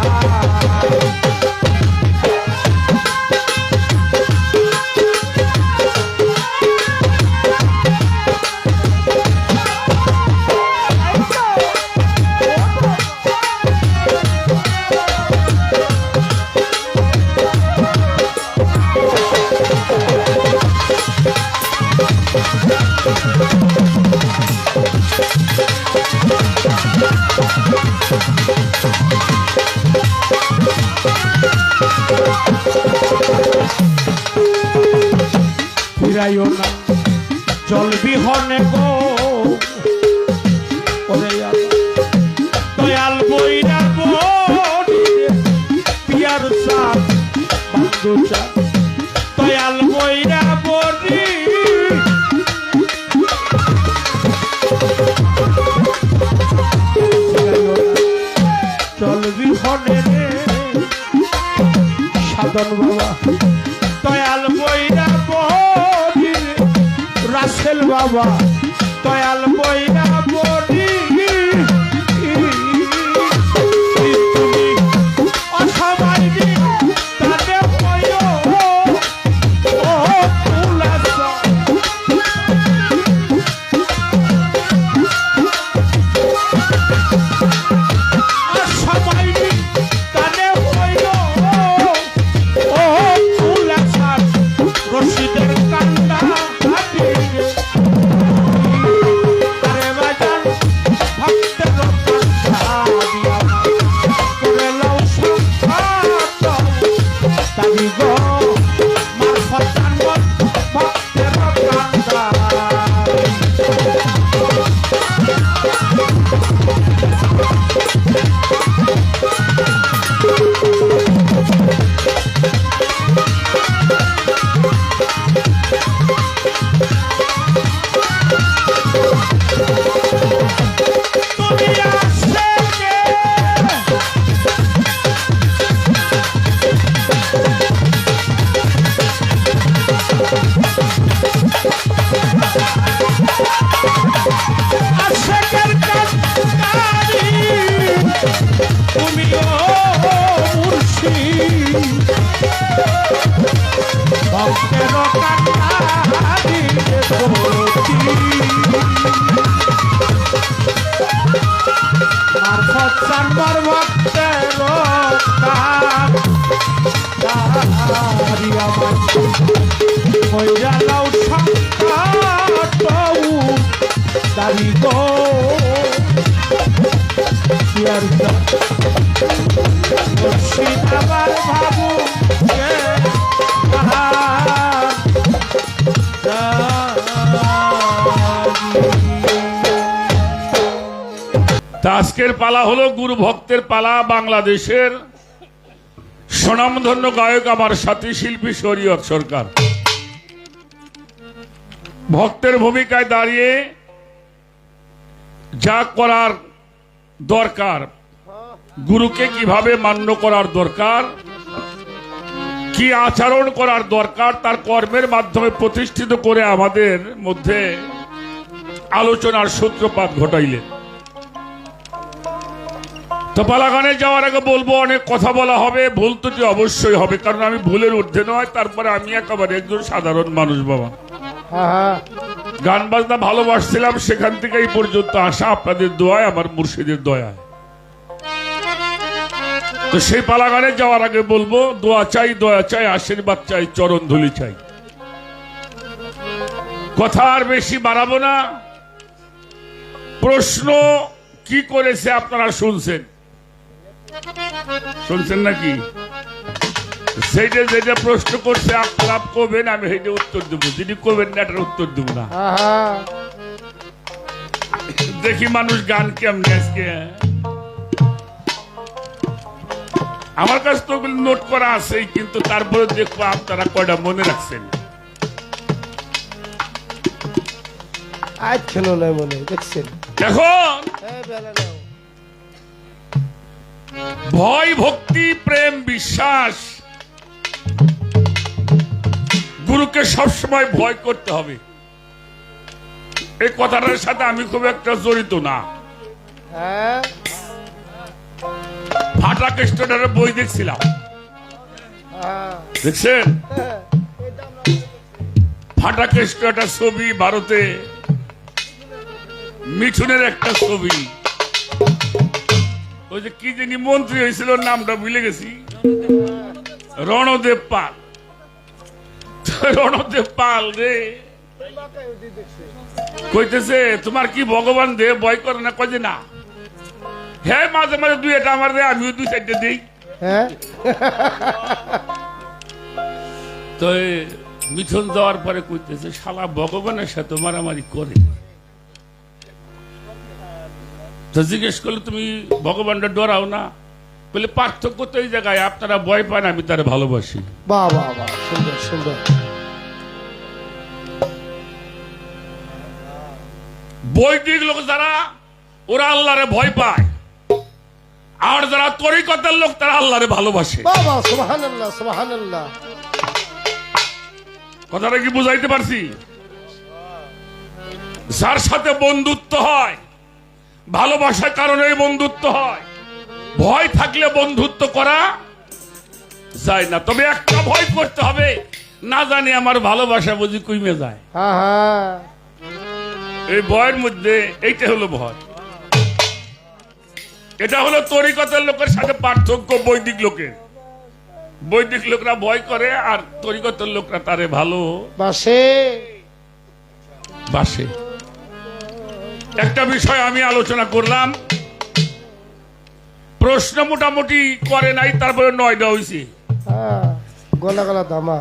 ফিরাইও না জল বিহনে গো ওরে দয়াল বইরা বড়ি পিয়ার সাপ বান্ধুচা দয়াল বইরা বড়ি জল বিহনে রে সাধন বাবা দয়াল বইরা বড়ি রাসেল বাবা দয়াল বইরা বড়ি তুমি অসমাই তাতে বইও ও তুলাসা অসমাই তাতে বইও ও তুলাসা রশিদের কান্দা আরে বাজান ভক্তের কান্দা দিয়া করে লাউ সংখ্যা তাই গো মারফত জান্নাত ভক্তের কান্দা তুমি আসে কে আশেকের কান্দারি তুমি ও মুর্শিদ ভক্তের কান্দারি মারফত জান্নাত ভক্তের কান্দারি আমার কইরা লাউ সংখ্যা দাঁড়ি গো পিয়ার মুর্শিদ আবার ভাবু তা আজকের পালা হলো গুরু ভক্তের পালা। বাংলাদেশের স্বনামধন্য গায়ক আমার সাথী শিল্পী শরীয়ত সরকার ভক্তের ভূমিকায় দাঁড়িয়ে যা করার দরকার, গুরুকে কিভাবে মান্য করার দরকার, কি আচরণ করার দরকার, তার কর্মের মাধ্যমে প্রতিষ্ঠিত করে আমাদের মধ্যে আলোচনার সূত্রপাত ঘটাইলেন। তো পালাগানে যাওয়ার আগে বলবো, অনেক কথা বলা হবে, ভুল ত্রুটি অবশ্যই হবে, কারণ আমি ভুলের ঊর্ধ্বে নয়। তারপরে আমি একেবারে একজন সাধারণ মানুষ বাবা। গান বাজনা ভালোবাসছিলাম, সেখান থেকে এই পর্যন্ত আসা আপনাদের দোয়ায়, আমার মুর্শিদের দয়ায়। তো সেই পালাগানে যাওয়ার আগে বলবো, দোয়া চাই, দয়া চাই, আশীর্বাদ চাই, চরণ ধুলি চাই। কথা আর বেশি বাড়াবো না। প্রশ্ন কি করেছে আপনারা শুনছেন নাকি? সেইটা যেটা প্রশ্ন করছে আপনারা কবেন, আমি সেইটা উত্তর দেবো। যদি কবেন না, এটার উত্তর দেবো না। দেখি মানুষ গান কেমনি আজকে। আমার কাছে তো নোট করা আছে, কিন্তু তারপরে দেখবো আপনারা কয়টা মনে রাখছেন। এখন ভয়, ভক্তি, প্রেম, বিশ্বাস, গুরুকে সবসময় ভয় করতে হবে। এই কথাটার সাথে আমি খুব একটা জড়িত না। ফাটা কেস্টের বই দেখছিলাম, দেখছেন? ফাটা কেষ্ট একটা ছবি, ভারতে মিঠুনের একটা ছবি। ওই যে কি জানি মন্ত্রী হয়েছিল, নামটা ভুলে গেছি, রণদেব পাল। রণদেব পাল রে কইতেছে, তোমার কি ভগবান দে ভয় করে না? কয়ে না, হ্যাঁ মাঝে মাঝে দুই এটা আমার দেয়, আমিও দুই চারটে দিই। তো মিঠুন যাওয়ার পরে কইতেছে, শালা ভগবানের সাথে মারামারি করে। তো জিজ্ঞেস করলে, তুমি ভগবানটা ডরাও না? বলে, পার্থক্য তো এই জায়গায়, আপনারা ভয় পান, আমি তারা ভালোবাসি। বাহ বাহ বাহ, সুন্দর সুন্দর। বৈদিক লোক যারা, ওরা আল্লাহরে ভয় পায়, আর যারা তরিকতের লোক, তারা আল্লাহরে ভালোবাসে। বাবা, সুবহানাল্লাহ সুবহানাল্লাহ। কথাটা কি বুঝাইতে পারছি? যার সাথে বন্ধুত্ব হয়, ভালোবাসার কারণে বন্ধুত্ব হয়। ভয় থাকলে বন্ধুত্ব করা যায় না। তবে একটা ভয় করতে হবে, না জানি আমার ভালোবাসা বুঝি কমে যায়। এই ভয়ের মধ্যে এইটা হলো ভয়। এটা হলো তরিকতের লোকের সাথে পার্থক্য বৈদিক লোকের। বৈদিক লোকরা ভয় করে, আর তরিকতের লোকরা তারে ভালোবাসে। একটা বিষয় আমি আলোচনা করলাম, প্রশ্ন মোটামুটি করে নাই, তারপরে 9টা হয়েছে। গলা গলা দামা।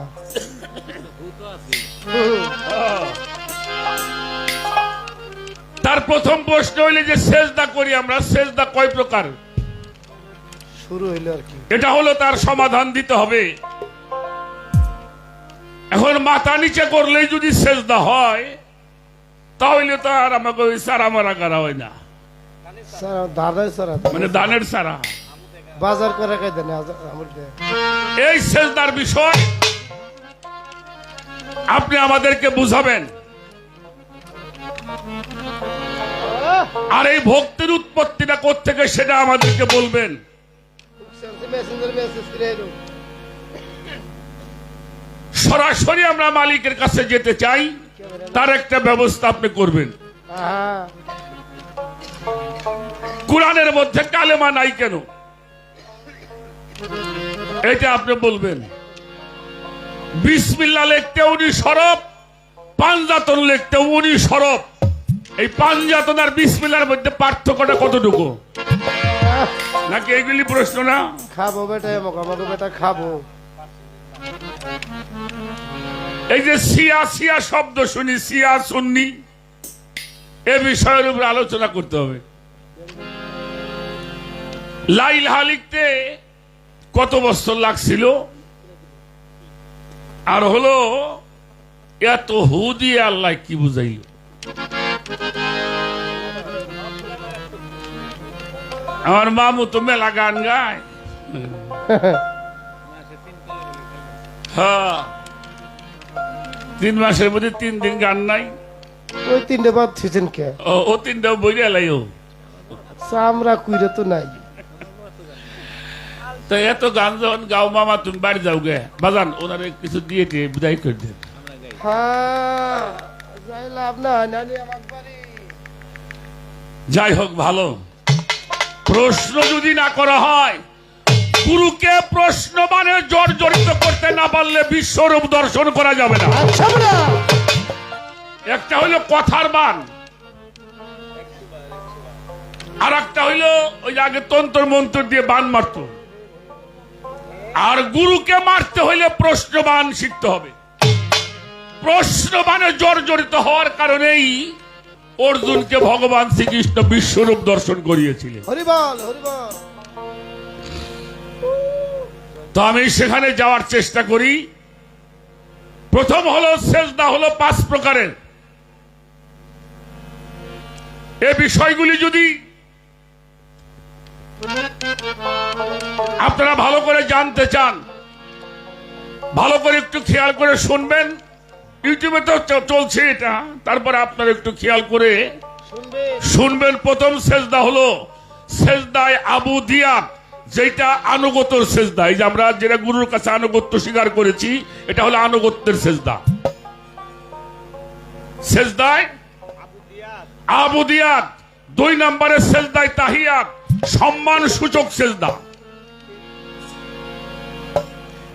তার প্রথম প্রশ্ন হইলে যে সেজদা করি আমরা, সেজদা কয় প্রকার? শুরু হইল আর কি। এটা হলো তার সমাধান দিতে হবে। এখন মাথা নিচে করলেই যদি সেজদা হয়, তাহলে তো আর আমাকে ওই সারা মারা করা হয় না, মানে দানের সারা বাজার করে। এই সেজদার বিষয় আপনি আমাদেরকে বুঝাবেন। আর এই ভক্তির উৎপত্তিটা কোত্থেকে সেটা আমাদেরকে বলবেন। সরাসরি আমরা মালিকের কাছে যেতে চাই, তার একটা ব্যবস্থা আপনি করবেন। কোরআনের মধ্যে কালেমা নাই কেন, এটা আপনি বলবেন। বিসমিল্লাহ লিখতে 19 হরফ, পাঞ্জাতন লিখতে 19 হরফ। এই পাঞ্জাতন আর বিসমিল্লাহর মধ্যে পার্থক্যটা কতটুকু? নাকি এইগুলি প্রশ্ন না? খাবো বেটা, আমাকে বেটা খাবো। এই যে সিয়া সিয়া শব্দ শুনি, সিয়া সুন্নি, এ বিষয়ের উপর আলোচনা করতে হবে। লাইলাহা লিখতে কত বছর লাগছিল, আর হলো এত হু দিয়ে আল্লাহ কি বুঝাইল। আমার মামু তো মেলা গান গায়। হ্যাঁ, 3 মাসের মধ্যে 3 দিন গান নাই। ওই 3টে বাদ থুইছেন কে? ও 3টা বইরে লাইও চামড়া কুইরে তো নাই। তো এত গান যখন গাও মামা, তুমি বাড়ি যাও গে বাজান, ওনারে কিছু দিয়ে দিয়ে বিদায় করে দেন। হ্যাঁ, যাই লাভ না, নানি আমার বাড়ি। যাই হোক, ভালো প্রশ্ন যদি না করা হয়, গুরুকে প্রশ্ন মানে জর্জরিত করতে না পারলে বিশ্বরূপ দর্শন করা যাবে না। আচ্ছা বলা। একটা হইল কথার বান, আর একটা হইল ওই আগে তন্ত্র মন্ত্র দিয়ে বান মারত। আর গুরুকে মারতে হইলে প্রশ্ন বান শিখতে হবে। প্রশ্ন বানে জর্জরিত হওয়ার কারণেই অর্জুনকে ভগবান শ্রীকৃষ্ণ বিশ্বরূপ দর্শন করিয়েছিলেন। হরিবল হরিবল। তো আমি সেখানে যাওয়ার চেষ্টা করি। প্রথম হলো সেজদা হলো 5 প্রকারের। এই বিষয়গুলি যদি আপনারা ভালো করে জানতে চান, ভালো করে একটু খেয়াল করে শুনবেন। ইউটিউবে তো চলছে এটা, তারপরে আপনারা একটু খেয়াল করে শুনবেন। প্রথম সেজদা হলো সেজদায় আবুদিয়াত, যেটা আনুগত্যের সেজদা। এই যে আমরা যেটা গুরুর কাছে আনুগত্য স্বীকার করেছি, এটা হলো আনুগত্যের সেজদা। সেজদায় আবুদিয়াত। 2 নম্বরে সেজদায় তাহিয়াত, সম্মান সূচক সেজদা।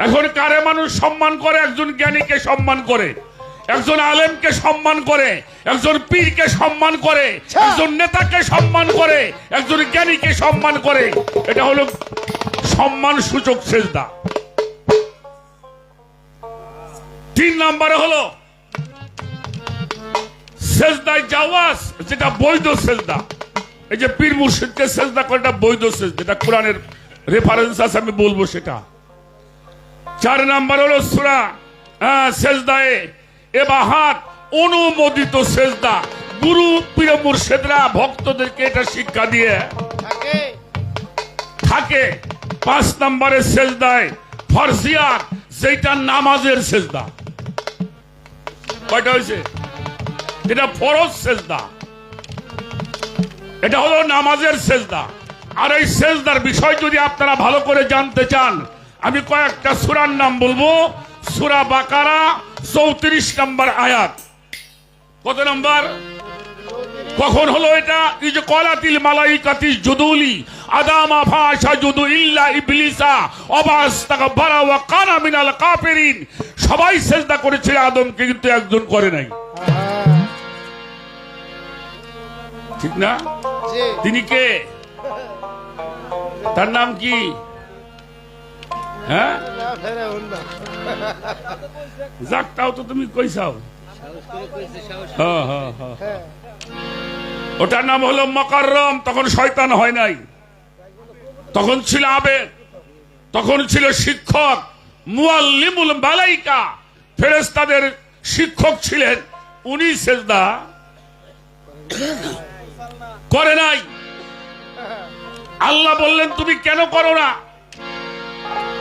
এখন কারে মানুষ সম্মান করে? একজন জ্ঞানীকে সম্মান করে, একজন আলেমকে সম্মান করে, একজন পীরকে সম্মান করে, একজন নেতাকে সম্মান করে, একজন জ্ঞানীকে সম্মান করে। এটা হলো সম্মান সূচক সেজদা। 3 নম্বরে হলো সেজদায় জাওয়াজ, যেটা বৈধ সেজদা। এই যে পীর মুর্শিদকে সেজদা করে, এটা বৈধ সেজদা, এটা কোরআনের রেফারেন্স আছে, আমি বলবো সেটা। 4 নম্বর হলো সূরা সেজদায়ে এবাহাত, অনুমোদিত সেজদা। গুরু পীর মুর্শিদরা ভক্তদেরকে এটা শিক্ষা দিয়ে থাকে। 5 নম্বরে সেজদায় ফরজিয়াত, যেটা নামাজের সেজদা। কয়টা হয়েছে? এটা ফরজ সেজদা, এটা হলো নামাজের সেজদা। আর এই সেজদার বিষয় যদি আপনারা ভালো করে জানতে চান, আমি কয়েকটা সূরার নাম বলবো। সূরা বাকারা 34 নম্বর আয়াত। কত নম্বর? কখন হলো এটা? এই যে কলাতিল মালাইকাতি জুদুলি আদামা ফাসাজুদু ইল্লা ইবলিসা ওয়াস্তাগফারা ওয়া কানা মিনাল কাফিরিন। সবাই সেজদা করেছিল আদমকে, কিন্তু একজন করে নাই। ঠিক না? তিনি কে? তার নাম কি? হ্যাঁ, যাকটাও তো তুমি কইসাও। ওটার নাম হলো মুকাররম। তখন শয়তান হয় নাই, তখন ছিল আবেদ, তখন ছিল শিক্ষক। মুআল্লিমুল মালাইকা, ফেরেশতাদের শিক্ষক ছিলেন। উনি সেজদা করে নাই। আল্লাহ বললেন তুমি কেন করো না?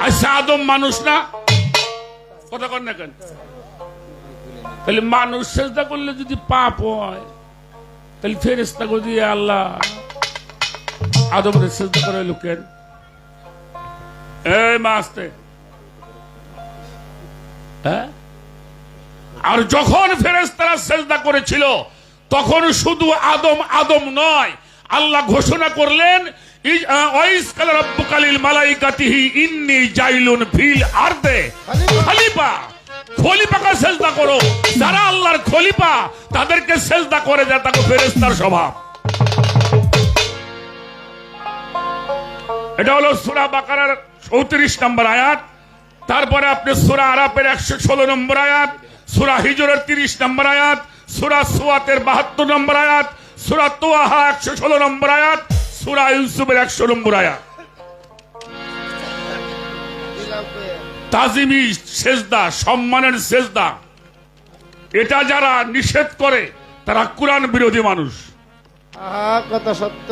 আচ্ছা, আদম মানুষ না? কথা কর না কেন? তাহলে মানুষ সেজদা করলে যদি পাপ হয়, তাহলে ফেরেশতা করে দিয়ে আল্লাহ আদমের সেজদা করে লোকেন। এই মাস্তে, হ্যাঁ? আর যখন ফেরেশতারা সেজদা করেছিল, তখন শুধু আদম আদম নয়, আল্লাহ ঘোষণা করলেন ওয়াইসকাল রাব্বুকা লিল মালাইকাতিহি ইন্নী জাইলুন ফিল আরদে খলিফা। খলিফাকে সেজদা করো। যারা আল্লাহর খলিফা তাদেরকে সেজদা করে, যা তাকে ফেরেশতার স্বভাব। এটা হলো সূরা বাকারার 34 নম্বর আয়াত। তারপরে আপনি সূরা আরাফের 116 নম্বর আয়াত, সূরা হিজরের 30 নম্বর আয়াত, সূরা সুয়াতের 72 নম্বর আয়াত, সূরা তোহা 116 নম্বর আয়াত, সূরা ইউসুফের 100 নম্বর আয়াত। তাজিমি সেজদা, সম্মানের সেজদা, এটা যারা নিষেধ করে তারা কোরআন বিরোধী মানুষ। কথা সত্য।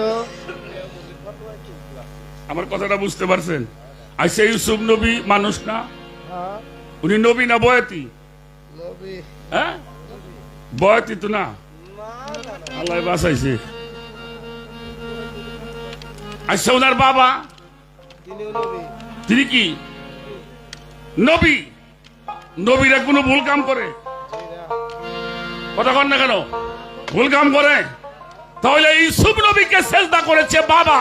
আমার কথাটা বুঝতে পারছেন? আচ্ছা, ইউসুফ নবী মানুষ না? হ্যাঁ, উনি নবী না বয়াতি? নবী। হ্যাঁ, বয়াতি তো না, আল্লাহ বাঁচাইছে। আচ্ছা, ওনার বাবা তিনিও নবী। তিনি কি নবী? নবীরা কোনো ভুল কাম করে? কথা কন না কেন? ভুল কাম করে? তাহলে ইউসুফ নবীকে সেজদা করেছে বাবা,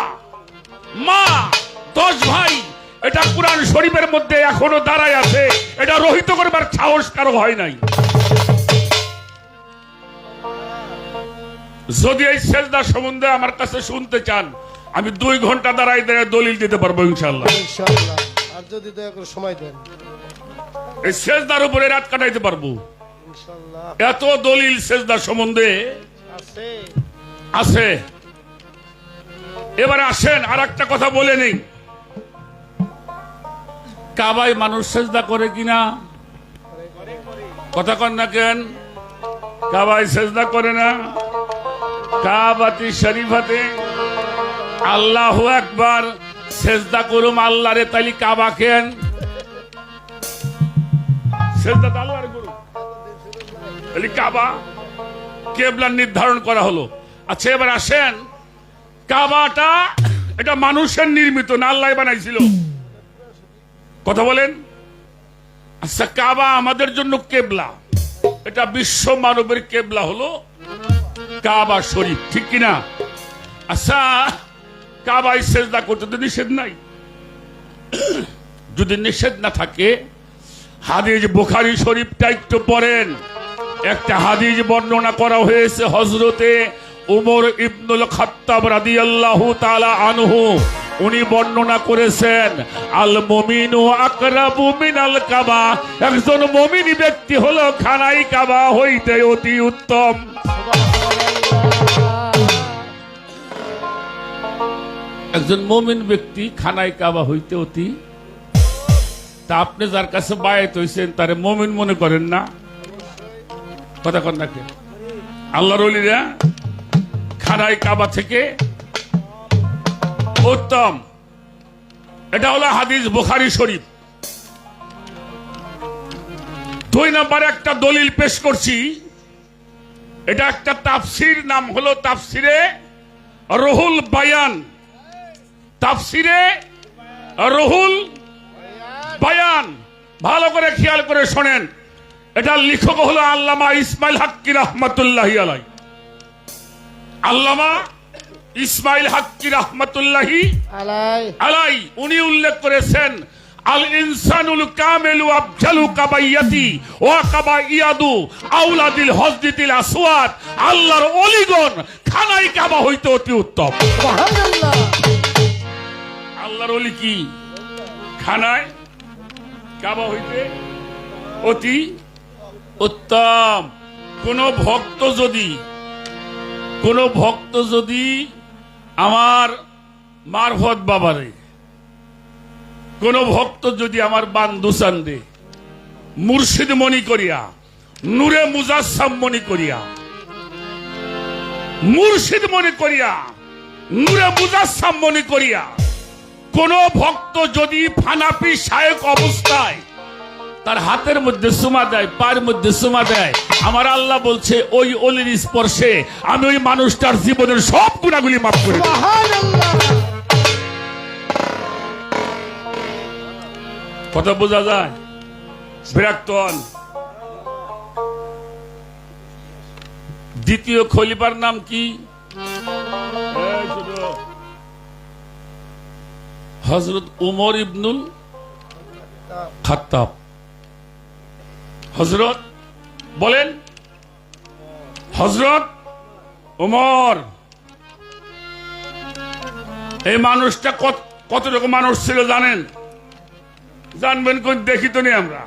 মা, 10 ভাই। এটা কুরআন শরীফের মধ্যে এখনো দাঁড়ায় আছে। এটা রহিত করবার সাহস কারো হয় নাই। যদি এই সেজদা সম্বন্ধে আমার কাছে শুনতে চান, আমি 2 ঘন্টা দাঁড়ায় দাঁড়ায় দলিল দিতে পারবো ইনশাল্লাহ। ইনশাআল্লাহ। আর যদি দয়া করে সময় দেন, এই সেজদার উপরে রাত কাটাইতে পারবো। ইনশাআল্লাহ। এত দলিল সেজদা সম্বন্ধে আছে। আছে। এবারে আসেন আর একটা কথা বলে নেই, কাবায় মানুষ সেজদা করে কিনা? কথা কন না কেন? কাবায় সেজদা করে না? কাবাতি শরীফাতে আল্লাহু আকবার সেজদা করুম আল্লাহরে, তাইলে কাবা কেন? সেজদা তো আল্লাহরে করুম, তাইলে কাবা কিবলা নির্ধারণ করা হলো। আচ্ছা, এবার আসেন, কাবাটা এটা মানুষের নির্মিত না, আল্লাহ বানাইছিল? কথা বলেন। আচ্ছা, কাবা আমাদের জন্য কেবলা, এটা বিশ্ব মানবের কেবলা হলো কাবা শরীফ, ঠিক কিনা? আচ্ছা, কাবায় সেজদা করতে তো নিষেধ নাই। যদি নিষেধ না থাকে, হাদিস বুখারী শরীফটা একটু পড়েন। একটা হাদিস বর্ণনা করা হয়েছে হযরতে উমর ইবনুল খাত্তাব রাদিয়াল্লাহু তাআলা আনহু, উনি বর্ণনা করেছেন, আল মুমিনু আকরাবু মিনাল কাবা, একজন মুমিন ব্যক্তি হলো খানাই কাবা হইতে অতি উত্তম। একজন মুমিন ব্যক্তি খানাই কাবা হইতে অতি, তা আপনি যার কাছে বায়াত হইছেন তারে মুমিন মনে করেন না? কথা কন না কেন? আল্লাহর ওলিরা খানাই কাবা থেকে উত্তম। এটা হলো হাদিস বুখারী শরীফ। 2 নম্বরে একটা দলিল পেশ করছি। এটা একটা তাফসির, নাম হলো তাফসিরে রুহুল বায়ান। তাফসিরে রুহুল বায়ান, ভালো করে খেয়াল করে শোনেন। এটার লেখক হলো আল্লামা ইসমাইল হাক্কি রাহমাতুল্লাহি আলাইহি। আল্লামা ইসমাইল হাক্কি রাহমাতুল্লাহি আলাইহি উনি উল্লেখ করেছেন, আল ইনসানুল কামিলু আফজালু কাবাইয়াতি ওয়া কাবাইয়াদু আওলাদিল হজদিতিল আসওয়াদ, আল্লাহর ওলিগণ খানাই কাবা হইতে অতি উত্তম। সুবহানাল্লাহ। আল্লাহর ওলি কি খানায় কাবা হইতে অতি উত্তম। কোন ভক্ত যদি আমার মারফত বাবারে, কোন ভক্ত যদি আমার বান্দু চান্দে মুর্শিদ মনি করিয়া, নূরে মুজাসসাম মনি করিয়া, মুর্শিদ মনি করিয়া, নূরে মুজাসসাম মনি করিয়া, কোন ভক্ত যদি ফানাপি শায়েক অবস্থায় তার হাতের মধ্যে সুমা দেয়, পায়ের মধ্যে সুমা দেয়, আমার আল্লাহ বলছে ওই অলির স্পর্শে আমি ওই মানুষটার জীবনের সব গুনাহগুলি মাফ করে দেব। কথা বোঝা যায়? বিরক্ত হন। দ্বিতীয় খলিফার নাম কি? হযরত উমর ইবনুল খাত্তাব। হযরত বলেন, হযরত উমর। এই মানুষটা কত রকম মানুষ ছিল জানেন? জানবেন কোন, দেখি তো নেই আমরা।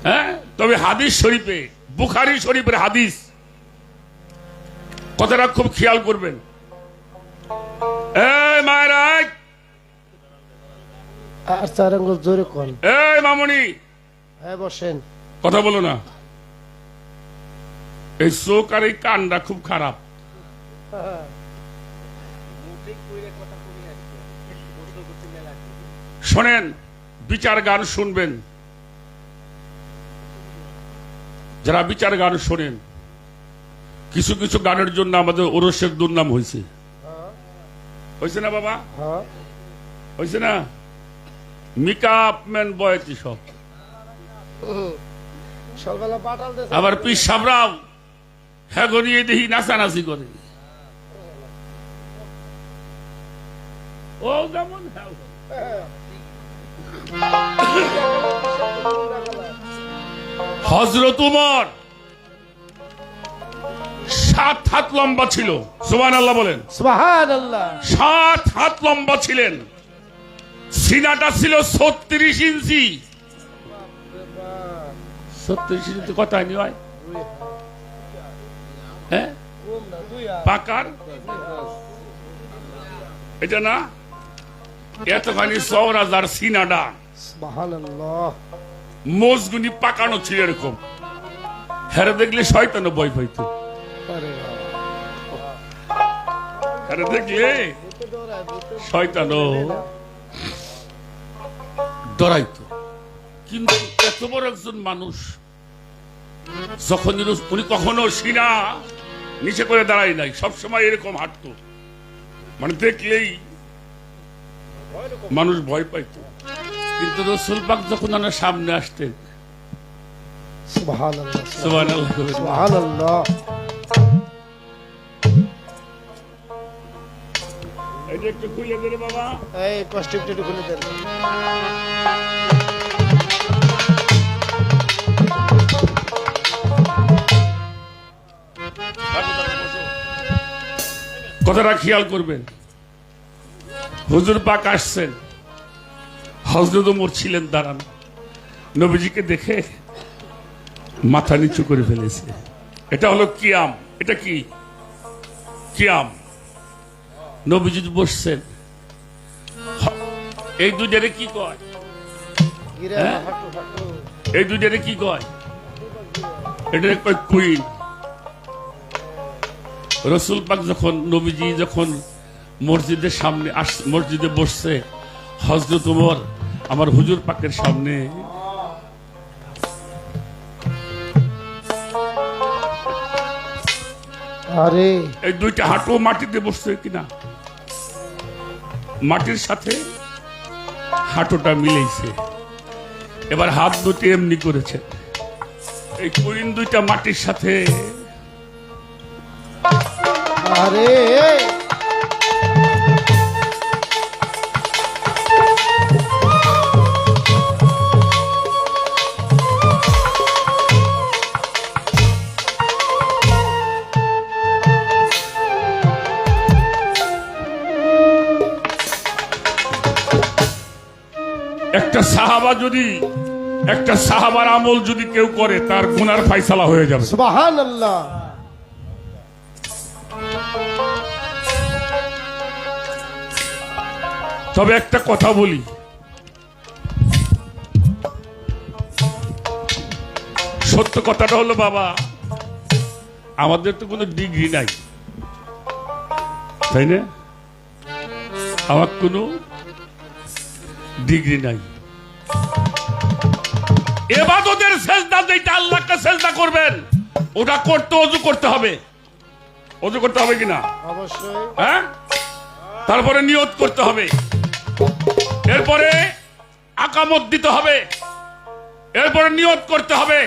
হ্যাঁ, তবে হাদিস শরীফে, বুখারী শরীফের হাদিস, কথাটা খুব খেয়াল করবেন। এই মায়েরা, আর 4 আঙ্গুল জোরে কোন। এই মামনি, হ্যাঁ বসেন। কথা বলো না। এই চোখ আর এই কানটা খুব খারাপ। শোনেন, বিচার গান শুনবেন। যারা বিচার গান শোনেন, কিছু কিছু গানের জন্য আমাদের ওরসের দুর্নাম হয়েছে। হয়েছে না বাবা? হ্যাঁ হয়েছে না? মেকআপ ম্যান বয়তি সব। সকালবেলা পাটাল দেছে। আবার পিস সাবরাও হ্যাঁ গনিয়ে দেখি নাচানাচি করে। ও যেমন হযরত উমর 7 হাত লম্বা ছিল। সুবহানাল্লাহ বলেন। সুবহানাল্লাহ। 7 হাত লম্বা ছিলেন। সিনাটা ছিল 36 ইঞ্চি। 36 ইঞ্চি কথা হয়নি হয়? হ্যাঁ, পাকার এটা না, এতখানি চওড়া যার সিনাটা, সুবহানাল্লাহ। মোজগুনি পাকানো ছিল এরকম। হেরে দেখলে শয়তানও ভয় পাইতো। আরে হেরে দেখলে শয়তানও ডরাইতো। কিন্তু এত বড় একজন মানুষ, যখন উনি কখনো সিনা নিচে করে দাঁড়ায় নাই, সবসময় এরকম হাঁটতো, মানে দেখলেই মানুষ ভয় পাইতো। কিন্তু রাসূল পাক যখন ওনার সামনে আসতেন, সুবহানাল্লাহ সুবহানাল্লাহ সুবহানাল্লাহ। এটা একটু খুলে দে রে বাবা। এই কষ্ট একটু খুলে দেন। কথাটা খেয়াল করবেন। হুজুর পাক আসছেন, হযরত ওমর ছিলেন দাঁড়ানো। নবীজিকে দেখে মাথা নিচু করে ফেলেছে। এটা হলো কিয়াম। এটা কি কিয়াম? নবীজি বসছেন। এই দুইটারে কি কয়? গিরা হ্যাঁ? হাঁটু হাঁটু। এই দুইটারে কি কয়? এটা কয় কুইন। রাসূল পাক যখন, নবীজি যখন মসজিদের সামনে মসজিদে বসছে, হযরত ওমর আমার হুজুর পাকের সামনে আরে এই দুইটা হাঁটু মাটিতে বসছে কিনা, মাটির সাথে হাঁটুটা মিলেছে। এবার হাত দুটি এমনি করেছে। এই কুইন দুইটা মাটির সাথে আরে একটা সাহাবার আমল যদি কেউ করে, তার গুনার ফায়সালা হয়ে যাবে। সুবহানাল্লাহ। তবে একটা কথা বলি, সত্য কথাটা হলো বাবা, আমাদের তো কোনো ডিগ্রি নাই, তাই না? আমার কোনো ডিগ্রি নাই। ইবাদতের সেজদা যেটা আল্লাহকে সেজদা করবেন, ওটা করতে ওযু করতে হবে। ওযু করতে হবে কিনা? অবশ্যই। হ্যাঁ, তারপরে নিয়ত করতে হবে, এরপরে আকামত দিতে হবে, এরপরে নিয়ত করতে হবে,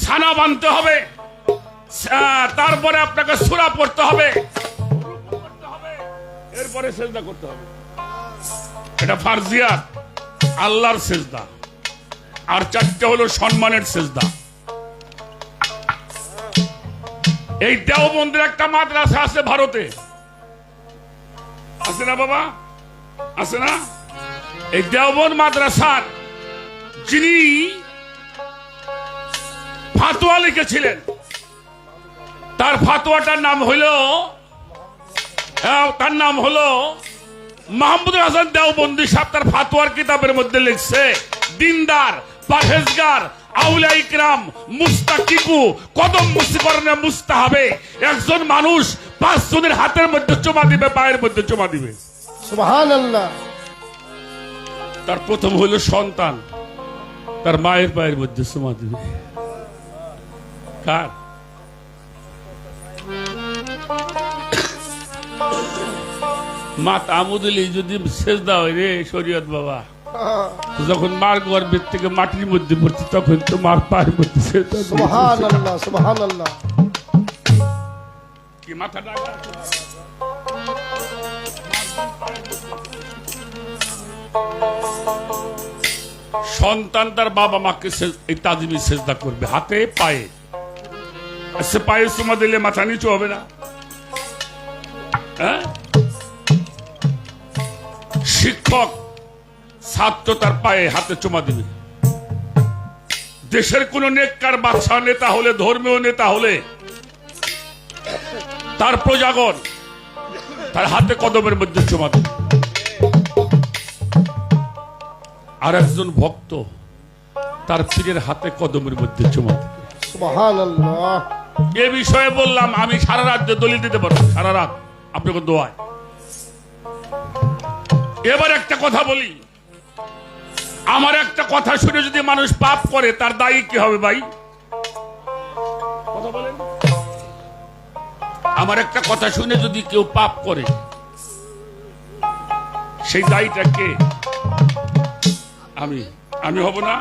সানা বানতে হবে, তারপরে আপনাকে সূরা পড়তে হবে, এরপরে সেজদা করতে হবে। এটা ফারজিয়াত, আল্লাহর সেজদা। আর 4টা হলো সম্মানের সেজদা। এই দেওবন্দের একটা মাদ্রাসা আছে ভারতে, আছে না বাবা? আছে না? এই দেওবন্দ মাদ্রাসার যিনি ফাতোয়া লিখেছিলেন, তার ফাতোয়াটার নাম হলো মাহমুদুল হাসান দেওবন্দি সাহেব তার ফাতোয়ার কিতাবের মধ্যে লিখছে, দিনদার, পরহেজগার, আউলিয়া ইকরাম, মুস্তাকিকু, কদম মুসিকরণে মুস্তাহাবে একজন মানুষ 5 জনের হাতের মধ্যে চুমা দিবে, পায়ের মধ্যে চুমা দিবে। সুবহানাল্লাহ। তার প্রথম হইল সন্তান, তার মায়ের পায়ের মধ্যে চুমা দিবে। কার? মা তামুদুলি যদি সেজদা হয় রে শরীয়ত বাবা, যখন মার গর্ভের থেকে মাটির মধ্যে পড়ছে তখন তো মার পায়ের মধ্যে সেজদা দিবে। সুবহানাল্লাহ, সুবহানাল্লাহ। কি মাথা ডাকা? সন্তান তার বাবা মাকে এই তাজিমি সেজদা করবে, হাতে পায়ে। আচ্ছা, পায়ে চুমা দিলে মাথা নিচু হবে না? হ্যাঁ? শিক্ষক ছাত্র তার পায়ে হাতে চুমা দিবে। দেশের কোন নেককার বাদশাহ নেতা হলে, ধর্মীয় নেতা হলে, তার প্রজাগণ তার হাতে কদমের মধ্যে চুমা দিবে। আর একজন ভক্ত তার পীরের হাতে কদমের মধ্যে চুমা দিবে। সুবহানাল্লাহ। এ বিষয়ে বললাম আমি সারা রাত দলিল দিতে পারবো, সারা রাত আপনাকে দোয়ায়। এবার একটা কথা বলি, আমার একটা কথা শুনে যদি মানুষ পাপ করে তার দায়ী কি হবে ভাই? কথা বলেন। আমার একটা কথা শুনে যদি কেউ পাপ করে সেই দায়ীটা কে? আমি হব না?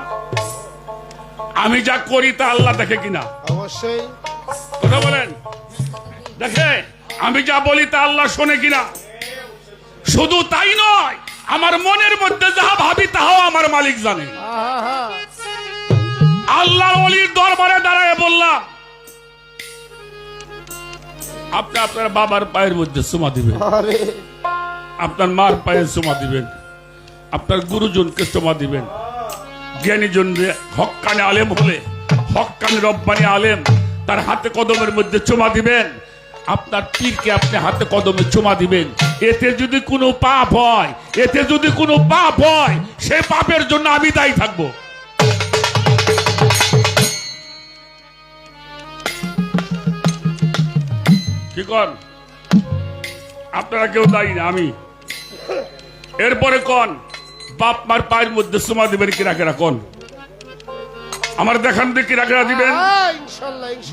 আমি যা করি তা আল্লাহ দেখে কিনা? অবশ্যই। কথা বলেন। দেখে আমি যা বলি তা আল্লাহ শোনে কিনা? শুধু তাই নয়, আমার মনের মধ্যে যাহা ভাবি তাহাও আমার মালিক জানে। আল্লাহর ওলির দরবারে দাঁড়ায় বললাম, আপনি আপনার বাবার পায়ের মধ্যে চুমা দিবেন, আপনার মার পায়ে চুমা দিবেন, আপনার গুরুজনকে চুমা দিবেন, জ্ঞানীজন হক্কানি আলেম হলে হক্কানি রব্বানি আলেম তার হাতে কদমের মধ্যে চুমা দিবেন, আপনার পীরকে আপনি হাতে কদমে চুমা দিবেন। এতে যদি কোনো পাপ হয়, সে পাপের জন্য আমি দায়ী থাকবো। কি কন? আপনারা কেউ দায়ী না, আমি। এরপরে কন, বাপ মার পায়ের মধ্যে চুমা দিবেন কিরা কিরা? কন আমার দেখান দিয়ে কিরা কিরা দিবেন?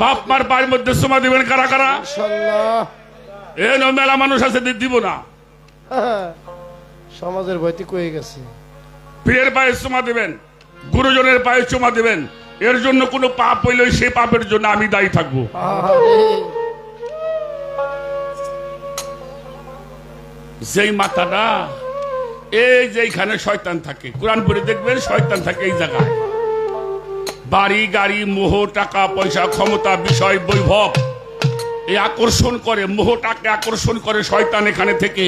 বাপ মার পায়ের মধ্যে চুমা দিবেন কারা কারা? মেলা মানুষ আছে, দিব না। সমাজের ভয়তে কয়ে গেছে। পীরের পায়ে চুমা দিবেন, গুরুজনের পায়ে চুমা দিবেন। এর জন্য কোনো পাপ হইলে সেই পাপের জন্য আমি দায়ী থাকবো। যেই মাথাটা এই যেখানে শয়তান থাকে, কোরআন পড়ে দেখবেন শয়তান থাকে এই জায়গায়। বাড়ি গাড়ি, মোহ, টাকা পয়সা, ক্ষমতা, বিষয়, বৈভব এই আকর্ষণ করে, মোহটাকে আকর্ষণ করে শয়তান এখানে থেকে।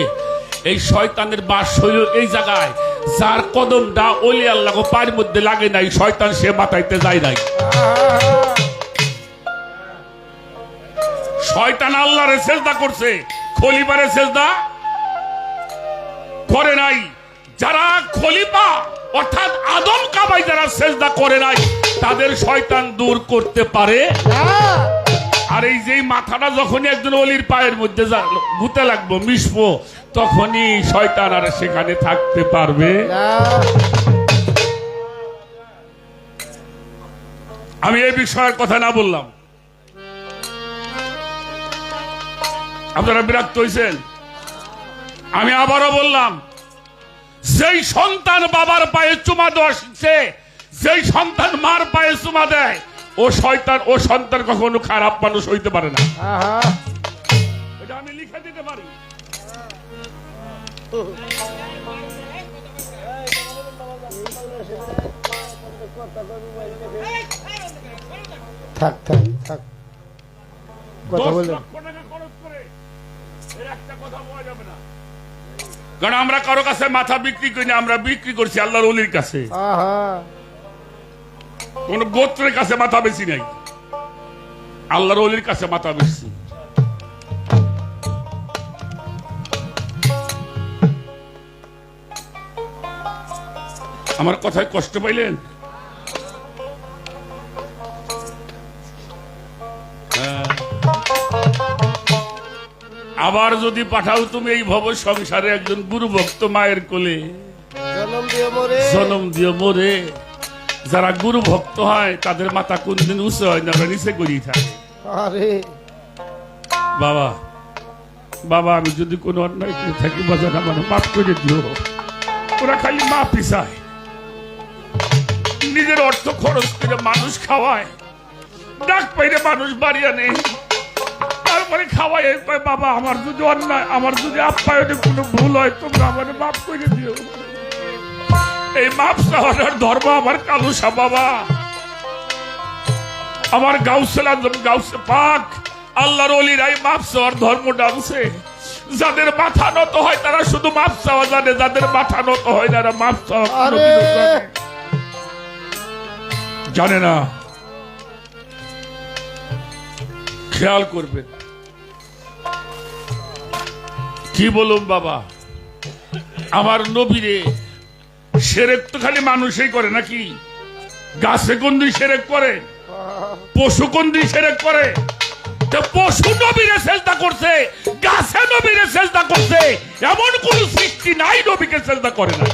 এই শয়তানের বাস হইল এই জায়গায়। যার কদমটা ওলি আল্লাহ পায়ের মধ্যে লাগে নাই, শয়তান সে মাথাইতে যায় নাই। শয়তান আল্লাহরে সেজদা করছে, খলিফারে সেজদা করে নাই। যারা খলিফা অর্থাৎ আদম কাবাই যারা সেজদা করে নাই, তাদের শয়তান দূর করতে পারে। আর এই যে মাথাটা যখনই একজন ওলির পায়ের মধ্যে গুতে লাগবো, মিশবো, তখনই শয়তান আর সেখানে থাকতে পারবে। আমি এই বিষয়ের কথা না বললাম, আপনারা বিরক্ত হয়েছেন। আমি আবারও বললাম, যেই সন্তান বাবার পায়ে চুমা দেওয়া শিখছে, যেই সন্তান মার পায়ে চুমা দেয়, ও সন্তান কখনো খারাপ মানুষ হইতে পারে না। এটা আমি লিখে দিতে পারি। থাক থাক থাক, কথা বলে। কারণ আমরা কারো কাছে মাথা বিক্রি করি না, আমরা বিক্রি করছি আল্লাহর ওলির কাছে। কোন গোত্রের কাছে মাথা বেশি নাই, আল্লাহর ওলির কাছে মাথা বেশি। আমার কথায় কষ্ট পাইলেন? হ্যাঁ। আবার যদি পাঠাও তুমি এই ভব সংসারে একজন গুরু ভক্ত মায়ের কোলে, জনম দিয়ে মোরে। যারা গুরু ভক্ত হয় তাদের মাথা কোনদিন উঁচু হয় না, নিচে করেই থাকে। বাবা বাবা, আমি যদি কোনো অন্যায় করে থাকি বাজার আমার মাফ করে দিও। ওরা খালি মাফই চায়, নিজের অর্থ খরচ করে মানুষ খাওয়ায়, ডাক পাইলে মানুষ বাড়ি আনে, তারপরে খাওয়াই কয় বাবা আমার যদি অন্যায়, আমার যদি আপ্যায়নে কোনো ভুল হয় তোমরা আমার মাফ করে দিও। এই মাপ চাওয়ার ধর্ম আমার কালুসা বাবা। আমার গাউসে আজম, গাউসে পাক, আল্লাহর ওলিরাই মাপ চাওয়ার ধর্মটা আছে। যাদের মাথা নত হয় তারা শুধু মাপ চাওয়া জানে, যাদের মাথা নত হয় তারা মাপ চাওয়া জানে না। খেয়াল করবেন। কি বলুন বাবা, আমার নবীরে সেরেক তো খালি মানুষই করে নাকি? গাছে কোন দিন সেরেক করে, পশু কোন দিন সেরেক করে? পশু নবীরে সেজদা করছে, গাছে নবীরে সেজদা করছে, এমন কোন সৃষ্টি নাই নবীকে সেজদা করে না।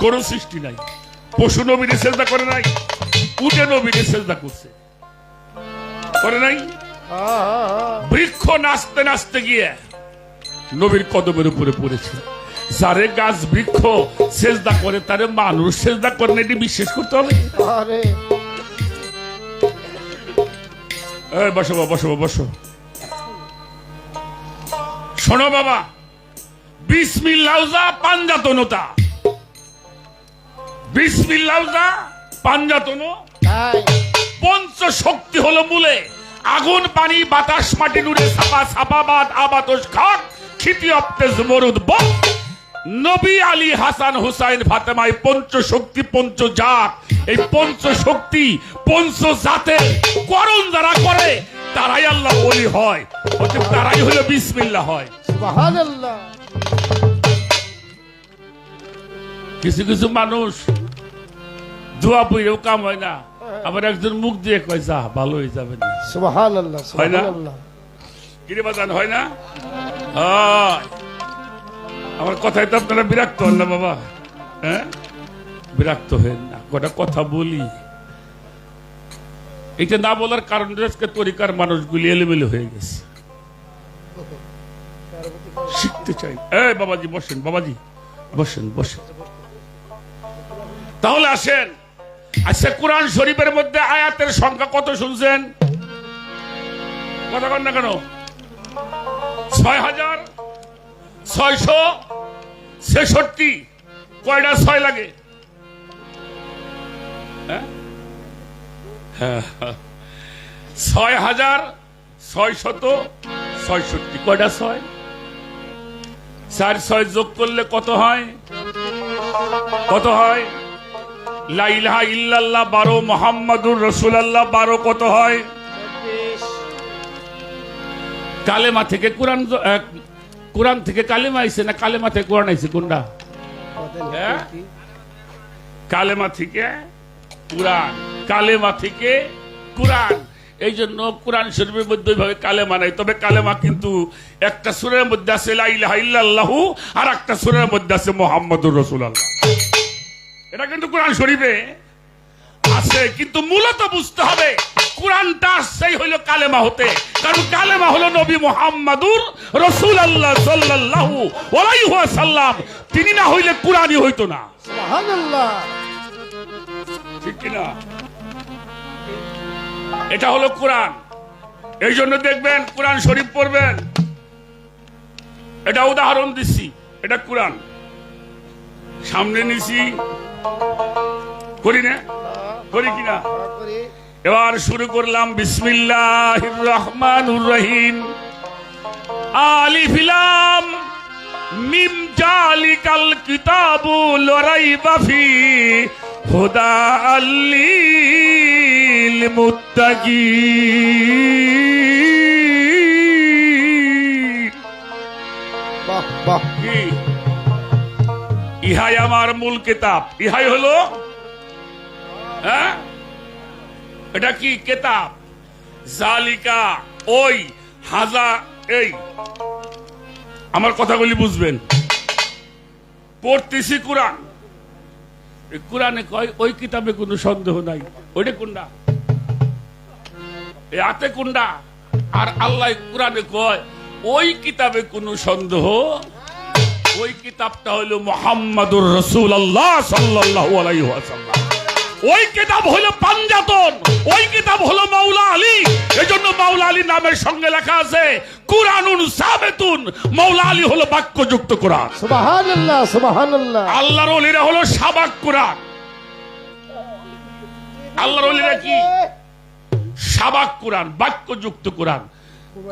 কোন সৃষ্টি নাই পশু নবীরে সেজদা করে নাই, উটে নবীরে সেজদা করছে, করে নাই? বৃক্ষ নাচতে নাচতে গিয়ে নবীর কদমের উপরে পড়েছে। যারে গাছ বৃক্ষ সেজদা করে তারে মানুষ সেজদা করে না, এটি বিশ্বাস করতে হবে। বসো বসো বসো, শোনো বাবা, বিসমিল্লাহ পাঞ্জাতনতা, বিসমিল্লাহ পাঞ্জাতন। পঞ্চ শক্তি হলো মূলে, আগুন পানি বাতাস মাটি নুরে ছাপা ছাপাবাদ আবাতস খাট খিতি অপ্তেজ মরুদ বক। নবী আলী হাসান হুসাইন ফাতেমায় পঞ্চ শক্তি পঞ্চ জাত। এই পঞ্চ শক্তি পঞ্চ জাতে করণ যারা করে তারাই আল্লাহ ওলি হয়, তারাই হলো বিসমিল্লাহ হয়। সুবহানাল্লাহ। কিছু কিছু মানুষ দোয়া পড়েও কাম হয় না, আবার একজন মুখ দিয়ে কয় যা ভালো হয়ে যাবে না। সুবহানাল্লাহ, সুবহানাল্লাহ। কিরে বাজান হয় না? আমার কথাই তো আপনারা বিরক্ত হন না বাবা? হ্যাঁ, বিরক্ত হেন না, কটা কথা বলি। এটা না বলার কারণ আজকে তরিকার মানুষগুলি এলোমেলো হয়ে গেছে, শিখতে চাই। এই বাবাজি বসেন, বাবাজি বসেন বসেন। তাহলে আসেন, আচ্ছা কোরআন শরীফের মধ্যে আয়াতের সংখ্যা কত শুনছেন? কথা কন না কেন? 6666। কয়টা ছয় লাগে? 6666। কয়টা ছয়? 4 6 যোগ করলে কত হয়? কত হয়? লা ইলাহা ইল্লাল্লাহ 12, মুহাম্মাদুর রাসূলুল্লাহ 12, কত হয়? কালেমা থেকে কোরআন, কোরআন থেকে কালেমা আইছে না কালেমা থেকে কোরআন আইছে কোনটা? কালেমা থেকে কোরআন, কালেমা থেকে কোরআন। এই জন্য কোরআন শরীফের মধ্যে ওইভাবে কালেমা নাই, তবে কালেমা কিন্তু একটা সূরার মধ্যে আছে লা ইলাহা ইল্লাল্লাহু, আর একটা সূরার মধ্যে আছে মুহাম্মাদুর রাসূলুল্লাহ। এটা কিন্তু কোরআন শরীফে আছে, কিন্তু মূলত বুঝতে হবে কোরআনটা সেই হইল কালেমা হতে, কারণ কালেমা হলো নবী মুহাম্মাদুর রাসূলুল্লাহ সাল্লাল্লাহু আলাইহি ওয়াসাল্লাম, তিনি না হইলে কোরআনই হইতো না। সুবহানাল্লাহ, ঠিক কি না? এটা হলো কোরআন। এই জন্য দেখবেন কোরআন শরীফ পড়বেন, এটা উদাহরণ দিচ্ছি, এটা কোরআন সামনে নিছি, করি না? করি কিনা? এবার শুরু করলাম বিসমিল্লাহির রহমানির রহিম। আলিফ লাম মিম জালিকাল কিতাবু লা রাইবা ফি হুদাল লিল মুত্তাকিন। বাহ কি ইহাই আমার মূল কিতাব। ইহাই হলো হ্যাঁ এটা কি কিতাব জালিকা ওই হাজা এই আমার কথাগুলি বুঝবেন। পড়তেছি কোরআন, এই কোরআনে কয় ওই কিতাবে কোনো সন্দেহ নাই। ওইটা কোনটা এই হাতে কোনটা? আর আল্লাহ কোরআনে কয় ওই কিতাবে কোনো সন্দেহ, ওই কিতাবটা হলো মুহাম্মাদুর রাসূলুল্লাহ সাল্লাল্লাহু আলাইহি ওয়াসাল্লাম। ওই কিতাব হলো পাঞ্জাতন, ওই কিতাব হলো মাওলা আলী। এজন্য মাওলা আলী নামের সঙ্গে লেখা আছে কুরআনুন সাবিতুন। মাওলা আলী হলো বাক্যযুক্ত কোরআন। সুবহানাল্লাহ সুবহানাল্লাহ। আল্লাহর ওলিরা হলো সাবাক কোরআন। আল্লাহর ওলিরা কি? সাবাক কোরআন, বাক্যযুক্ত কোরআন।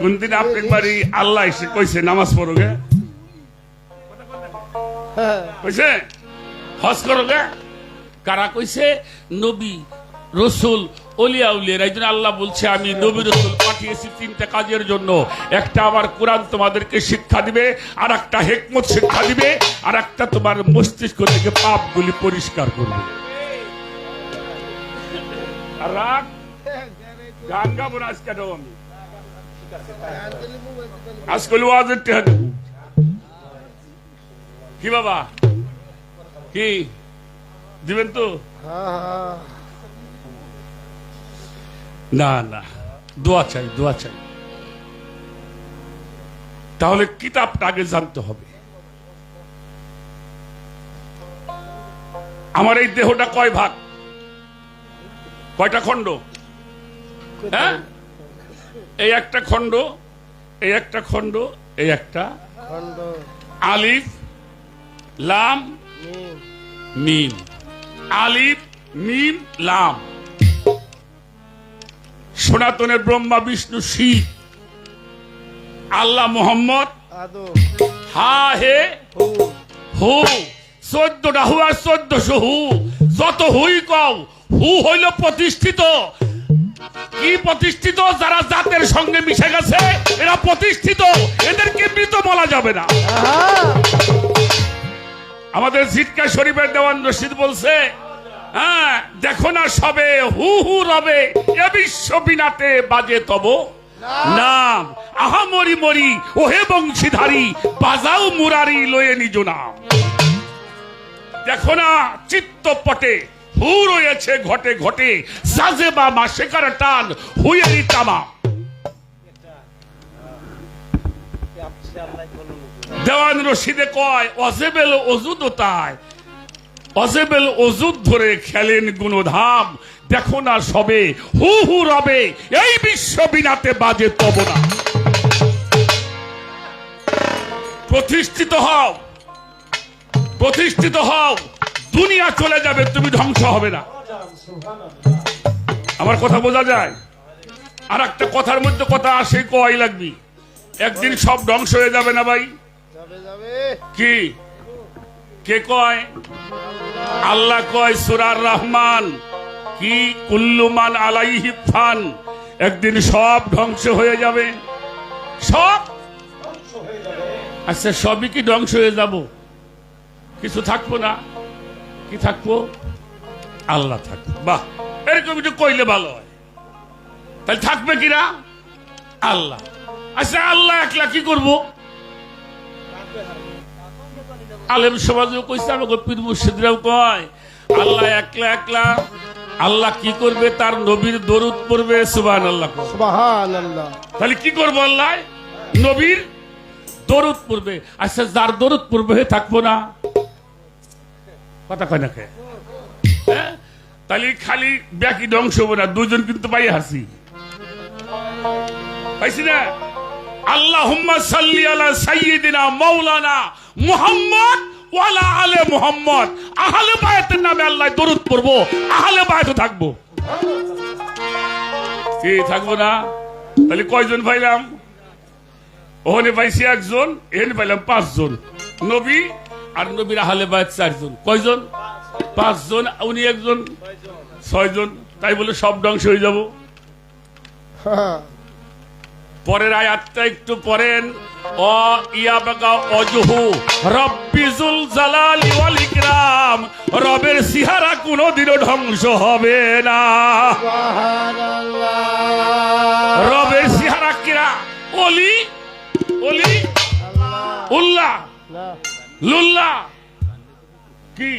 কোনদিন আপনার বাড়ি আল্লাহ এসে কইছে নামাজ পড়োগে, কইছে হজ করোগে? কারা কইছে? নবী রসুল ওলিয়া উলিয়া। এই জন্য আল্লাহ বলছে আমি নবী রসুল পাঠিয়েছি তিনটা কাজের জন্য। একটা আমার কোরআন তোমাদেরকে শিক্ষা দিবে, আর একটা হিকমত শিক্ষা দিবে, আর একটা তোমার মস্তিষ্ক থেকে পাপগুলি পরিষ্কার করবে। আর রাগ গান গাবো না আজকে আমি, আজকাল ওয়াজের টেহা দেব। কি বাবা কি দিবেন তো? না না, দোয়া চাই, দোয়া চাই। তাহলে কিতাবটা আগে জানতে হবে। আমার এই দেহটা কয় ভাগ, কয়টা খণ্ড? হ্যাঁ, এই একটা খণ্ড, এই একটা খণ্ড, এই একটা আলিফ লাম মিম। আলিফ মিম লাম। সনাতনের ব্রহ্মা বিষ্ণু শিব, আল্লাহ মোহাম্মদ হা হে হু। 14টা হু আর 1400 হু। যত হুই কও, হু হইল প্রতিষ্ঠিত। কি প্রতিষ্ঠিত? যারা জাতের সঙ্গে মিশে গেছে এরা প্রতিষ্ঠিত, এদেরকে মৃত বলা যাবে না। আমাদের জিটকা শরীফের দেওয়ান রশিদ বলছে, হ্যাঁ দেখো না সবে হু হু রবে, এ বিশ্ব বিনাতে বাজে তব নাম। আহা মরি মরি ওহে বংশীধারী, বাজাও মুরারি লয়ে নিজ নাম। দেখো না চিত্তপটে হু রয়েছে ঘটে ঘটে, সাজে বা মাসেকার টান হুয়েরি তামা। দেওয়ান রশিদে কয় অজেবেল অজুদ তাই, অজেবেল অজুদ ধরে খেলেন গুণধাম। দেখো না সবে হু হু রবে, এই বিশ্ব বিনাতে বাজে তব না। প্রতিষ্ঠিত হও, প্রতিষ্ঠিত হও, দুনিয়া চলে যাবে, তুমি ধ্বংস হবে না। আমার কথা বোঝা যায়? আর একটা কথার মধ্যে কথা আসে, কয় লাগবি, একদিন সব ধ্বংস হয়ে যাবে না ভাই? কি কে কয়? আল্লাহ কয় সূরার রহমান, কি কুল্লুমান আলাইহি ফান, একদিন সব ধ্বংস হয়ে যাবে। সব? আচ্ছা সবই কি ধ্বংস হয়ে যাব? কিছু থাকবো না? কি থাকবো? আল্লাহ থাকবে। বাহ, এরকম একটু কইলে ভালো হয়। তাহলে থাকবে কিনা? আল্লাহ। আচ্ছা আল্লাহ একলা কি করবো? আলেম সমাজও কইছে, আমাকে পীর মুর্শিদরাও কয় আল্লাহ একলা একলা। আল্লাহ কি করবে? তার নবীর দরুদ পড়বে। সুবহানাল্লাহ সুবহানাল্লাহ। তাহলে কি করবো? আল্লাহ নবীর দরুদ পড়বে। আচ্ছা যার দরুদ পড়বে হয়ে থাকবো না? কথা কয় না কে? তাহলে খালি ব্যাকি ধ্বংস হবে না, দুজন কিন্তু পাই হাসি পাইছি না। আল্লাহুম্মা সাল্লি আলা সাইয়্যিদিনা মাওলানা মুহাম্মদ ওয়া আলা আলে মুহাম্মদ। আহলে বায়াতের নামে আল্লাহ দরুদ পড়বো, আহলে বায়াতও থাকবো। কি থাকবো না? তাহলে কয়জন পাইলাম? ওখানে পাইছি একজন, এখানে পাইলাম 5 জন। নবী আর নবীর আহলে বায়াত 4 জন। কয়জন? 5 জন। উনি একজন, 6 জন। তাই বলে সব ধ্বংস হয়ে যাব? পরের আয়াতটা একটু পড়েন। অ ইয়াবাগা অজহু রব্বিজুল জালালি ওয়াল ইকরাম, রবের সিহারা কোনোদিনও ধ্বংস হবে না। সুবহানাল্লাহ। রবের সিহারা কিরা? অলি অলি উল্লাহ না, লুল্লাহ কি?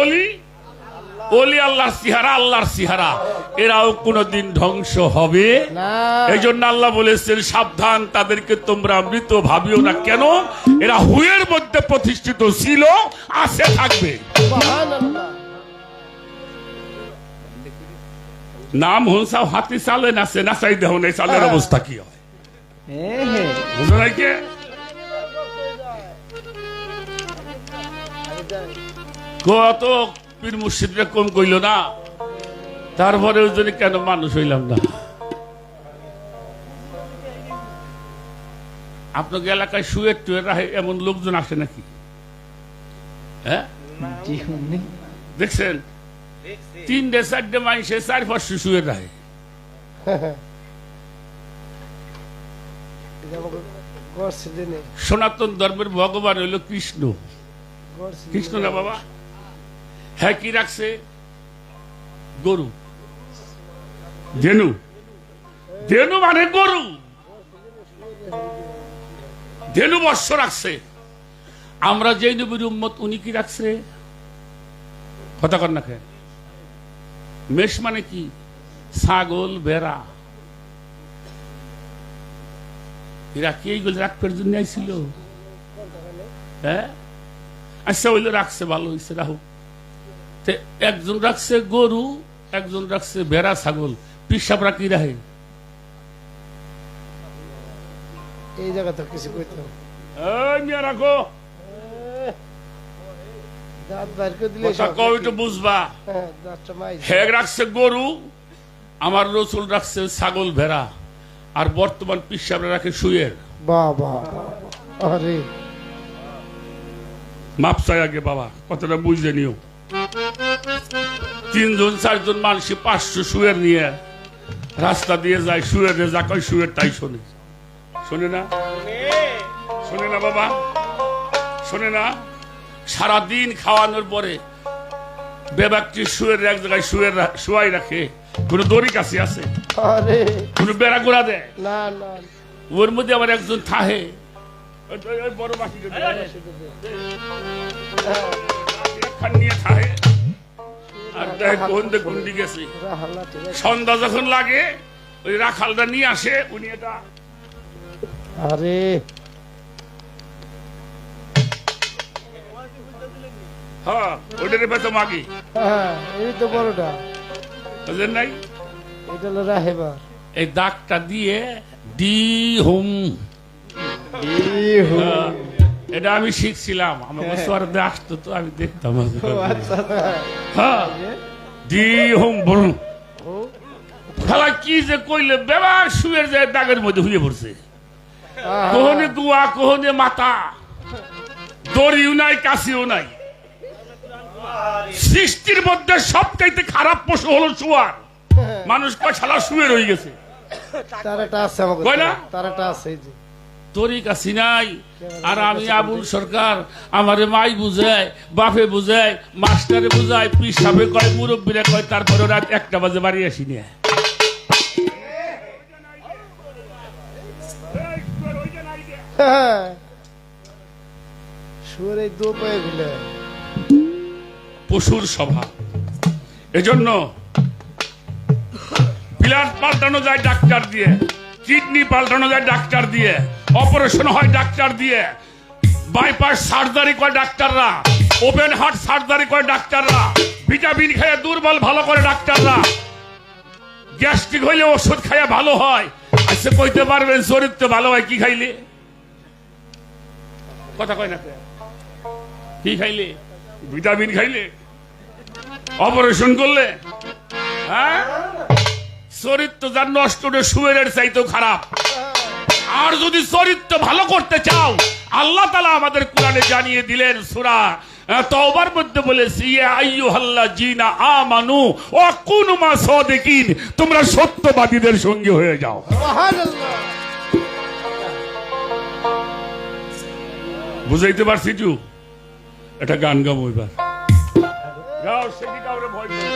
অলি অলি আল্লাহর সিহারা, আল্লাহর সিহারা, এরাও কোনোদিন ধ্বংস হবে না। এই জন্য আল্লাহ বলেছেন সাবধান, তাদেরকে তোমরা মৃত ভাবিও না। কেন? এরা হুয়ের মধ্যে প্রতিষ্ঠিত ছিল, আছে, থাকবে। সুবহানাল্লাহ। নাম হুনসাও হাতি চালে নাচে, নাচাই দেহ নেই, চালের অবস্থা কি হয় বুঝো নাই কে? কত পীর মুর্শিদরা কম কইল না, তারপরে ওই জন্য কেন মানুষ হইলাম না? আপনাকে এলাকায় শুয়ে টুয়ে রাখে এমন লোকজন আসে নাকি? হ্যাঁ, দেখছেন 3-4 মাইসে 4-5 শুয়ে রাখে। এটা আমাকে করছে দিনে, সনাতন ধর্মের ভগবান হইল কৃষ্ণ। করছে কৃষ্ণ না বাবা? হ্যাঁ, কি রাখছে? গরু, ধেনু। ধেনু মানে গরু, ধেনু বর্ষ রাখছে। আমরা যেই নবীর উম্মত, উনি কি রাখছে? কথা কর না খেয়ে। মেষ মানে কি? ছাগল, বেড়া। এরা কি এইগুলো রাখবার জন্য আইছিল? হ্যাঁ, আচ্ছা ওইগুলো রাখছে, ভালো হয়েছে, রাহু। একজন রাখছে গরু, একজন রাখছে বেড়া, ছাগল। পিসাবরা কি রাখে? এই জায়গা তো কিছু কইতো না। রাখো, দাঁত বাইর করে দিলে কথা সব কও, একটু বুঝবা। হ্যাঁ, দাঁতটা মাইর। হে রাখছে গরু, আমার রসুল রাখছে ছাগল, ভেড়া। আর বর্তমান পিসাবরা রাখে শুয়ের। বাবা, আরে মাপ চাই আগে বাবা, কথাটা বুঝে নিও। 3-4 মানুষ 500 শুয়ের নিয়ে রাস্তা দিয়ে যায়, শুয়ের যা কয় শুয়ের তাই শোনে। শোনে না? শোনে না বাবা? শোনে না? সারাদিন খাওয়ানোর পরে বেবাকটি শুয়ের এক জায়গায় শুয়াই রাখে। কোন দড়ি কাছে আছে? আরে কোন বেড়া গোড়া দেয়? না না, ওর মধ্যে আবার একজন থাহে, ওই বড় বাকি নিয়ে থাহে। আর দেখ কোন দিকে গুন্ডি গেছে। রাহালা ঠিক আছে। সন্ধ্যা যখন লাগে ওই রাখালটা নিয়ে আসে, উনি এটা আরে হ্যাঁ ওইটারে বেতো মাগি, হ্যাঁ, এই তো বড়টা, বুঝলেন নাই? এটা হলো রাহেবার। এই দাগটা দিয়ে ডি হোম, হ্যাঁ, এটা আমি শিখছিলাম। আমার সোয়ারে আসতো তো আমি দেখতাম। হ্যাঁ, ডি হোম বলুন। খেলা কি যে কইলে বেবা শুয়ের যায় দাগের মধ্যে হুয়ে পড়ছে। কোহনে গুয়া, কোহনে মাথা, দড়িও নাই, কাশিও নাই। সৃষ্টির মধ্যে সবচাইতে খারাপ পশু হলো শুয়ার। মানুষ কয় শালা শুয়ে রয়ে গেছে। তার একটা আছে আমাকে, কয় না? তার একটা আছে এই যে। তোরই কাছি নাই। আর আমি আবুল সরকার, আমারে মাই বুঝায়, বাপে বুঝায়, মাস্টারে বুঝায়, পীর সাহেবে কয়, মুরব্বীরা কয়, তারপরে রাত 1টা বাজে বাড়ি আসি নিয়ে। হ্যাঁ, শুয়োর এই দু পায়ে গুলে পশুর স্বভাব। এজন্য ব্লাড পাল্টানো যায় ডাক্তার দিয়ে, কিডনি পাল্টানো যায় ডাক্তার দিয়ে, অপারেশন হয় ডাক্তার দিয়ে, বাইপাস সার্জারি করে ডাক্তাররা, ওপেন হার্ট সার্জারি করে ডাক্তাররা, ভিটামিন খেয়ে দুর্বল ভালো করে ডাক্তাররা, গ্যাস্ট্রিক হইলে ওষুধ খাইয়া ভালো হয়। আচ্ছা কইতে পারবেন চরিত্র ভালো হয় কি খাইলে? কথা কয় না, কি খাইলে? ভিটামিন খাইলে, অপারেশন করলে। হ্যাঁ, চরিত্র যার নষ্ট শুয়ের চাইতেও খারাপ। আর যদি চরিত্র ভালো করতে চাও, আল্লাহ তাআলা আমাদের কোরআনে জানিয়ে দিলেন, সূরা তওবার মধ্যে বলেছি ইয়া আইয়ুহাল্লাযীনা আমানু ওয়া কুনু মা সাদিকিন, তোমরা সত্যবাদীদের সঙ্গে হয়ে যাও। সুবহানাল্লাহ। বুঝাইতে পারছি টু? এটা গান গাবো এবার। গাও, সে কি কাউরে ভয় করে?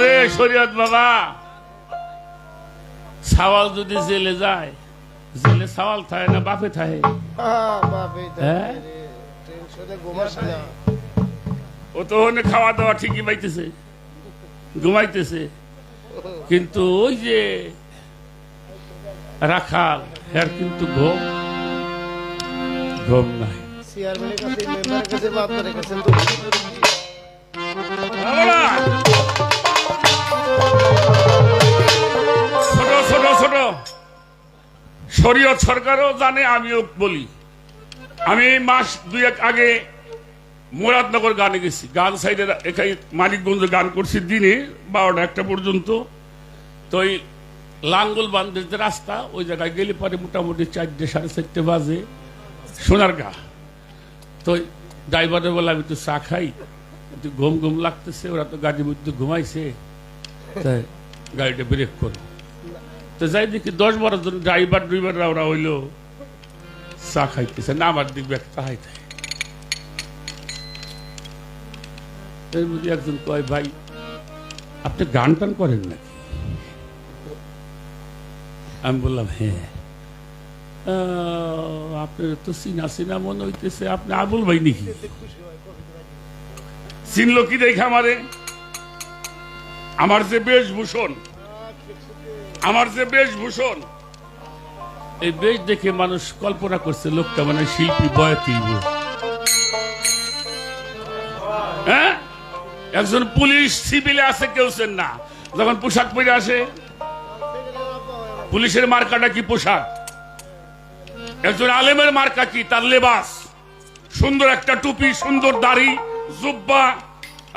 রে শরীয়ত বাবা, সাওয়াল যদি জেলে যায়, জেলে সাওয়াল থাকে না বাপে থাকে? বাপে হ্যাঁ? টেনশনে ঘুমাস না। ও তো ওখানে খাওয়া দাওয়া ঠিকই পাইতেছে, ঘুমাইতেছে, কিন্তু ওই যে রাখাল এর কিন্তু ঘুম নাই। চেয়ারম্যানের কাছে, মেম্বারের কাছে, বাপের কাছে তো ছোট ছোট ছোট শরীয়ত সরকারও জানে, আমিও বলি। আমি মাস 2-1 আগে মুরাদনগর গানে গেছি, গান সাইডে এখানে মানিকগঞ্জে গান করছি দিনে 12টা-1টা পর্যন্ত। তো ওই লাঙ্গল বান্ধের যে রাস্তা, ওই জায়গায় গেলে পরে মোটামুটি 4-4:30 বাজে সোনারগাঁ। তো ড্রাইভারের বলে আমি তো চা খাই, একটু ঘুম ঘুম লাগতেছে, ওরা তো গাড়ির মধ্যে ঘুমাইছে, তাই গাড়িটা ব্রেক করো। তো যাই দেখি 10-12 জন ড্রাইভাররা ওরা হইলো চা খাইতেছে, না আমার দিক ব্যাগ তাহাই থাকে। এর মধ্যে একজন কয়, ভাই আপনি গান টান করেন নাকি? আমি বললাম হ্যাঁ। আপনার তো চিনা চিনা মনে হইতেছে, আপনি আবুল ভাই নাকি? চিনল কি দেখে আমারে? আমার যে বেশভূষণ, আমার যে বেশভূষণ, এই বেশ দেখে মানুষ কল্পনা করছে লোকটা মানে শিল্পী বয়াতি। হ্যাঁ, একজন পুলিশ সিভিলে আছে কেউ চেন না, যখন পোশাক পরে আসে, পুলিশের মার্কাটা কি পোশাক, একজন আলেমের মার্কা কি তার লেবাস, সুন্দর একটা টুপি, সুন্দর দাড়ি, জুব্বা,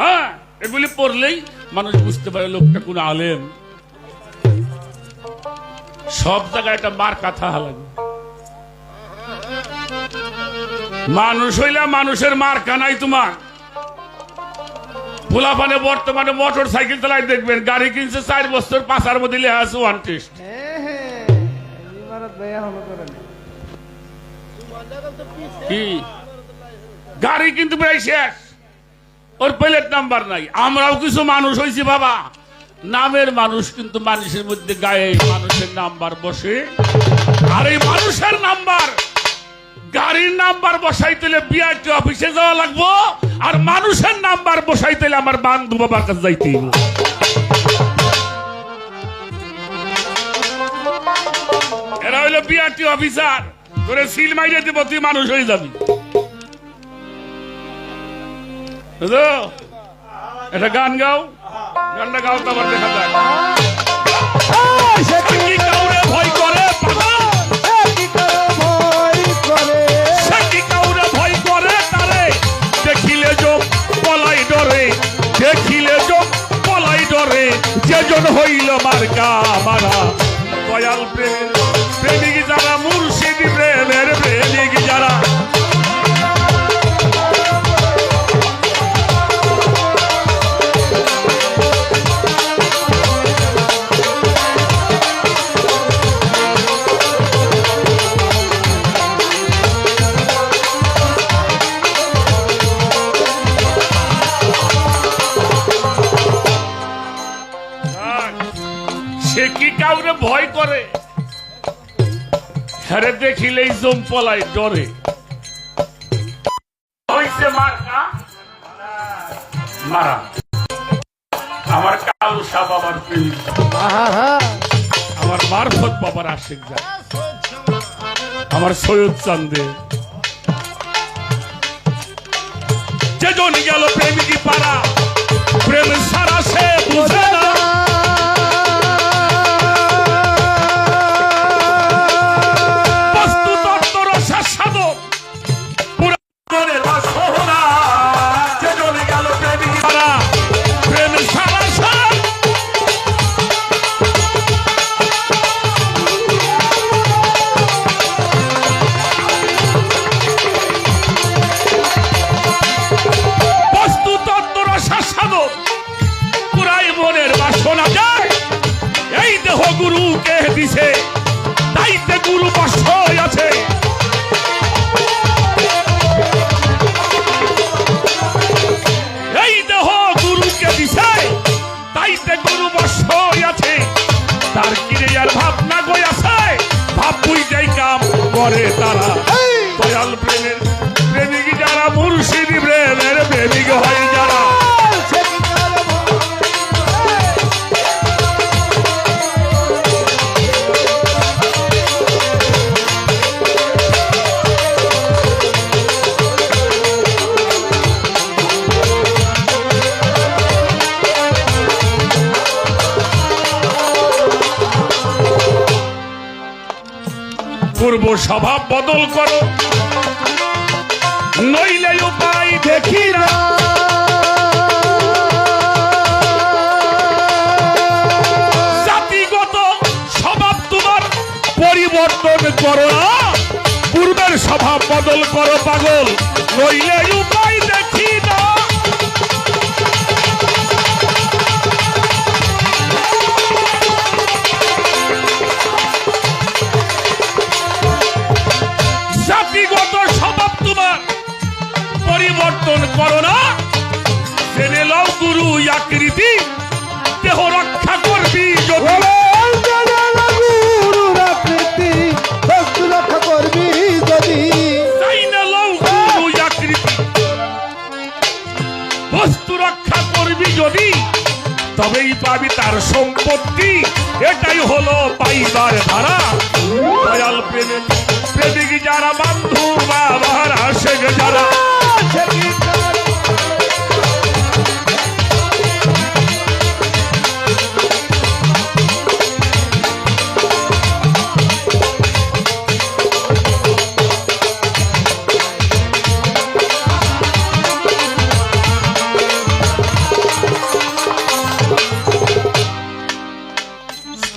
হ্যাঁ, এগুলি পরলেই মানুষ বুঝতে পারে লোকটা কোন আলেম। সব জায়গায় একটা মার্কা থাকা লাগে। মানুষ হইলে মানুষের মার্কা নাই তোমার। পোলাপানে বর্তমানে মোটর সাইকেল চালাই দেখবেন, গাড়ি কিনছে 4 বছর, 5 মধ্যে লেখা আছে 1 টেস্ট। কি গাড়ি কিন্তু প্রায় শেষ, ওর প্লেট নাম্বার নাই। আমরাও কিছু মানুষ হয়েছি বাবা, নামের মানুষ, কিন্তু মানুষের মধ্যে গায়ে মানুষের নাম্বার বসে। আর এই মানুষের নাম্বার, গাড়ির নাম্বার বসাইতে বিআরটি অফিসে যাওয়া লাগবো, আর মানুষের নাম্বার বসাইতে আমার বান্ধব বাবার কাছে যাইতে হইব। এরা হইলো বিআরটি অফিসার, তোরে সিল মাইরে দিব, তুই মানুষ হয়ে যাবি। এটা গান গাও, গানটা গাও, তো আবার দেখা যায়। ভয় করে ভয় করে তারে দেখিলে যোগ পলাই ডরে, দেখিলে যোগ পলাই ডরে, যেজন হইল মার্কা মারা। দয়াল প্রেমিক যারা, মুর্শিদি প্রেমের প্রেমিক যারা, সে কি কাউরে ভয় করে? হ্যারে দেখিলেই জম পলাই ডরে। হইছে মার্কা মারা। আমার কালু শাহ বাবার প্রেমিক, আমার মারফত বাবার আশিক যায়, আমার সৈয়দ চান্দে, যেজন গেল প্রেমিকি পারা, প্রেম সারা সে বুঝে না। বস্তু তত্ত্বর সাধক পুরা করে তারা দয়াল প্রেমের প্রেমিক যারা মুর্শিদ প্রেমের প্রেমিক হয় যারা পূর্ব স্বভাব বদল করো নইলে উপায় দেখি না জাতিগত স্বভাব তোমার পরিবর্তন করো না পূর্বের স্বভাব বদল করো পাগল নইলে উপায় দেখি না জাতিগত স্বভাব তোমার পরিবর্তন করো না জেনে লও গুরু আকৃতি দেহ রক্ষা করবি বস্তু রক্ষা করবি যদি তবেই পাবি তার সম্পত্তি এটাই হলো পাইবার ধারা দয়াল প্রেমের প্রেমিক যারা বন্ধু বাবার আশেক যারা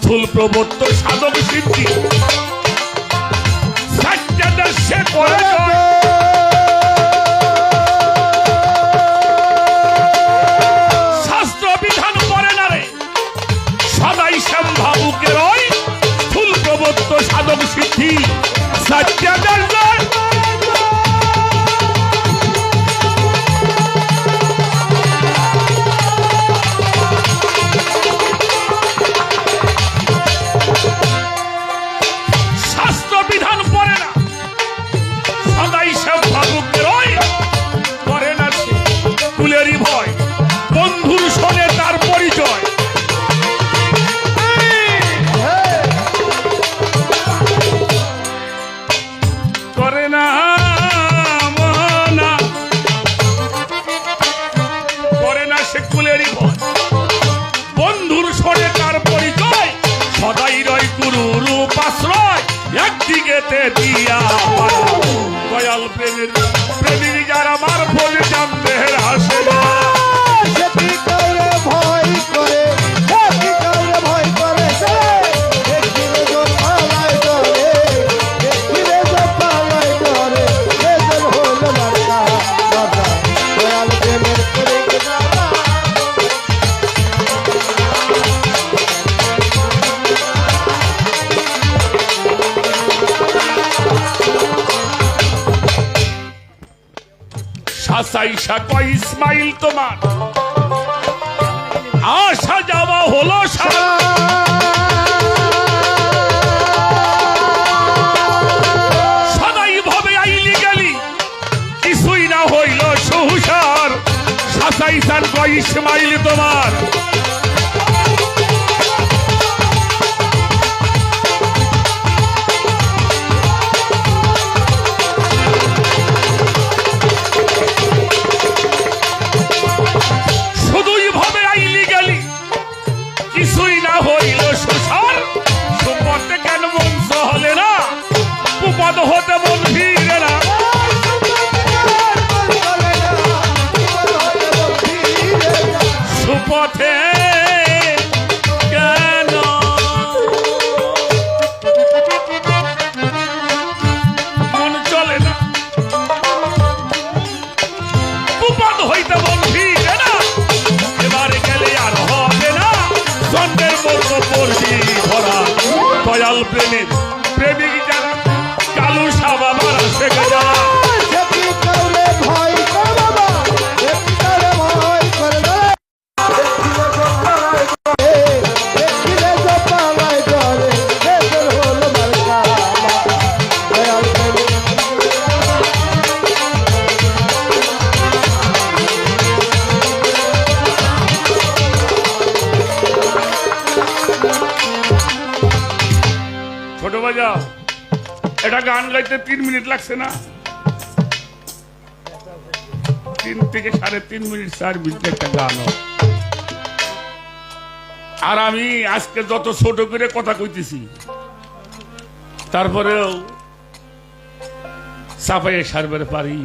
স্থূল প্রবর্ত সাধক সিদ্ধি সে করে শাস্ত্র বিধান করে না রে সদাই শ্যাম ভাবুকে রয় স্থূল প্রবর্ত সাধক সিদ্ধি সত্যাদের দিয়া দয়াল প্রেমের প্রেমিক যারা মার ফল জানতে আসে ভয় করে ভয় করে দয়াল প্রেমের সাইসা কয় ইসমাইল তোমার আসা যাওয়া হলো সদাই ভাবে আইলি গেলি কিছুই না হইল সহুসার সাইসান কয় ইসমাইল তোমার হতে মন ফিরে না সুপথে কেন মন চলে না কুপদ হইতে মন ফিরে না এবারে গেলে আর হবে না চন্দ্রের মতো পড়বি ধরা দয়াল প্রেমের প্রেমিক যারা কালু সাবা মারা শেখা যারা দয়াল এটা গান গাইতে 3 মিনিট লাগছে না? 3 থেকে 3.5 মিনিট 4 মিনিট একটা গান হয়। আর আমি আজকে যত ছোট করে কথা কইতেছি তারপরেও সাফাইয়ে সারবার পারি।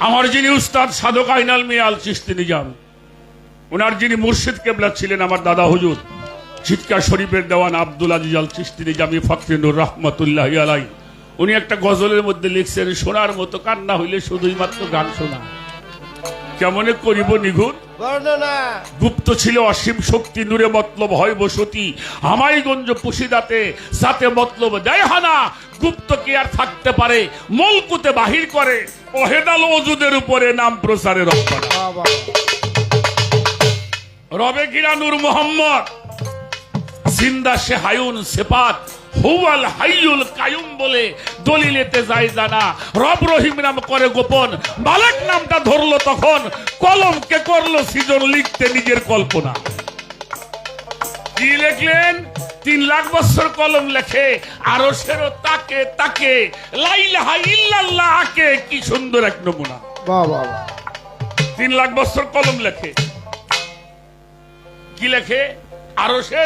আমার যিনি উস্তাদ সাধক আইনাল মিয়া আল চিশতি নিজাম, ওনার যিনি মুর্শিদ কেবলা ছিলেন আমার দাদা হুজুর চিৎকার শরীফের দেওয়ান আব্দুল আজিজ আল চিশতি নিজামি ফখরুর রহমতুল্লাহ আলাই, উনি একটা গজলের মধ্যে লিখছেন, শোনার মতো কান্না হইলে শুধুই মাত্র গান শোনা। কেমনে করিব নিগুণ বর্ণনা গুপ্ত ছিল অসীম শক্তি, নূরে মতলব হয় বসতি, হামাইগঞ্জ পুশিদাতে সাথে মতলব দেয় হানা, গুপ্ত কি আর থাকতে পারে মলকুতে বাহির করে, ওহেদাল ওজুদের উপরে নাম প্রচারে রক্ষণা। বাবা রবে গিরা নূর মোহাম্মদ জিন্দা সে হায়ুন সেপাত, হুয়াল হাইয়ুল কায়ুম বলে দলিলেতে যায় জানা, রব রহিম নাম করে গোপন, মালিক নামটা ধরলো তখন, কলমকে করলো সৃজন লিখতে নিজের কল্পনা। কি লিখলেন? 3 লাখ বছর কলম লেখে, আরো সেরো তাকে তাকে, লা ইলাহা ইল্লাল্লাহ আকে, কি সুন্দর এক নমুনা। বাবা 3 লাখ বছর কলম লেখে, কি লেখে? আরো সে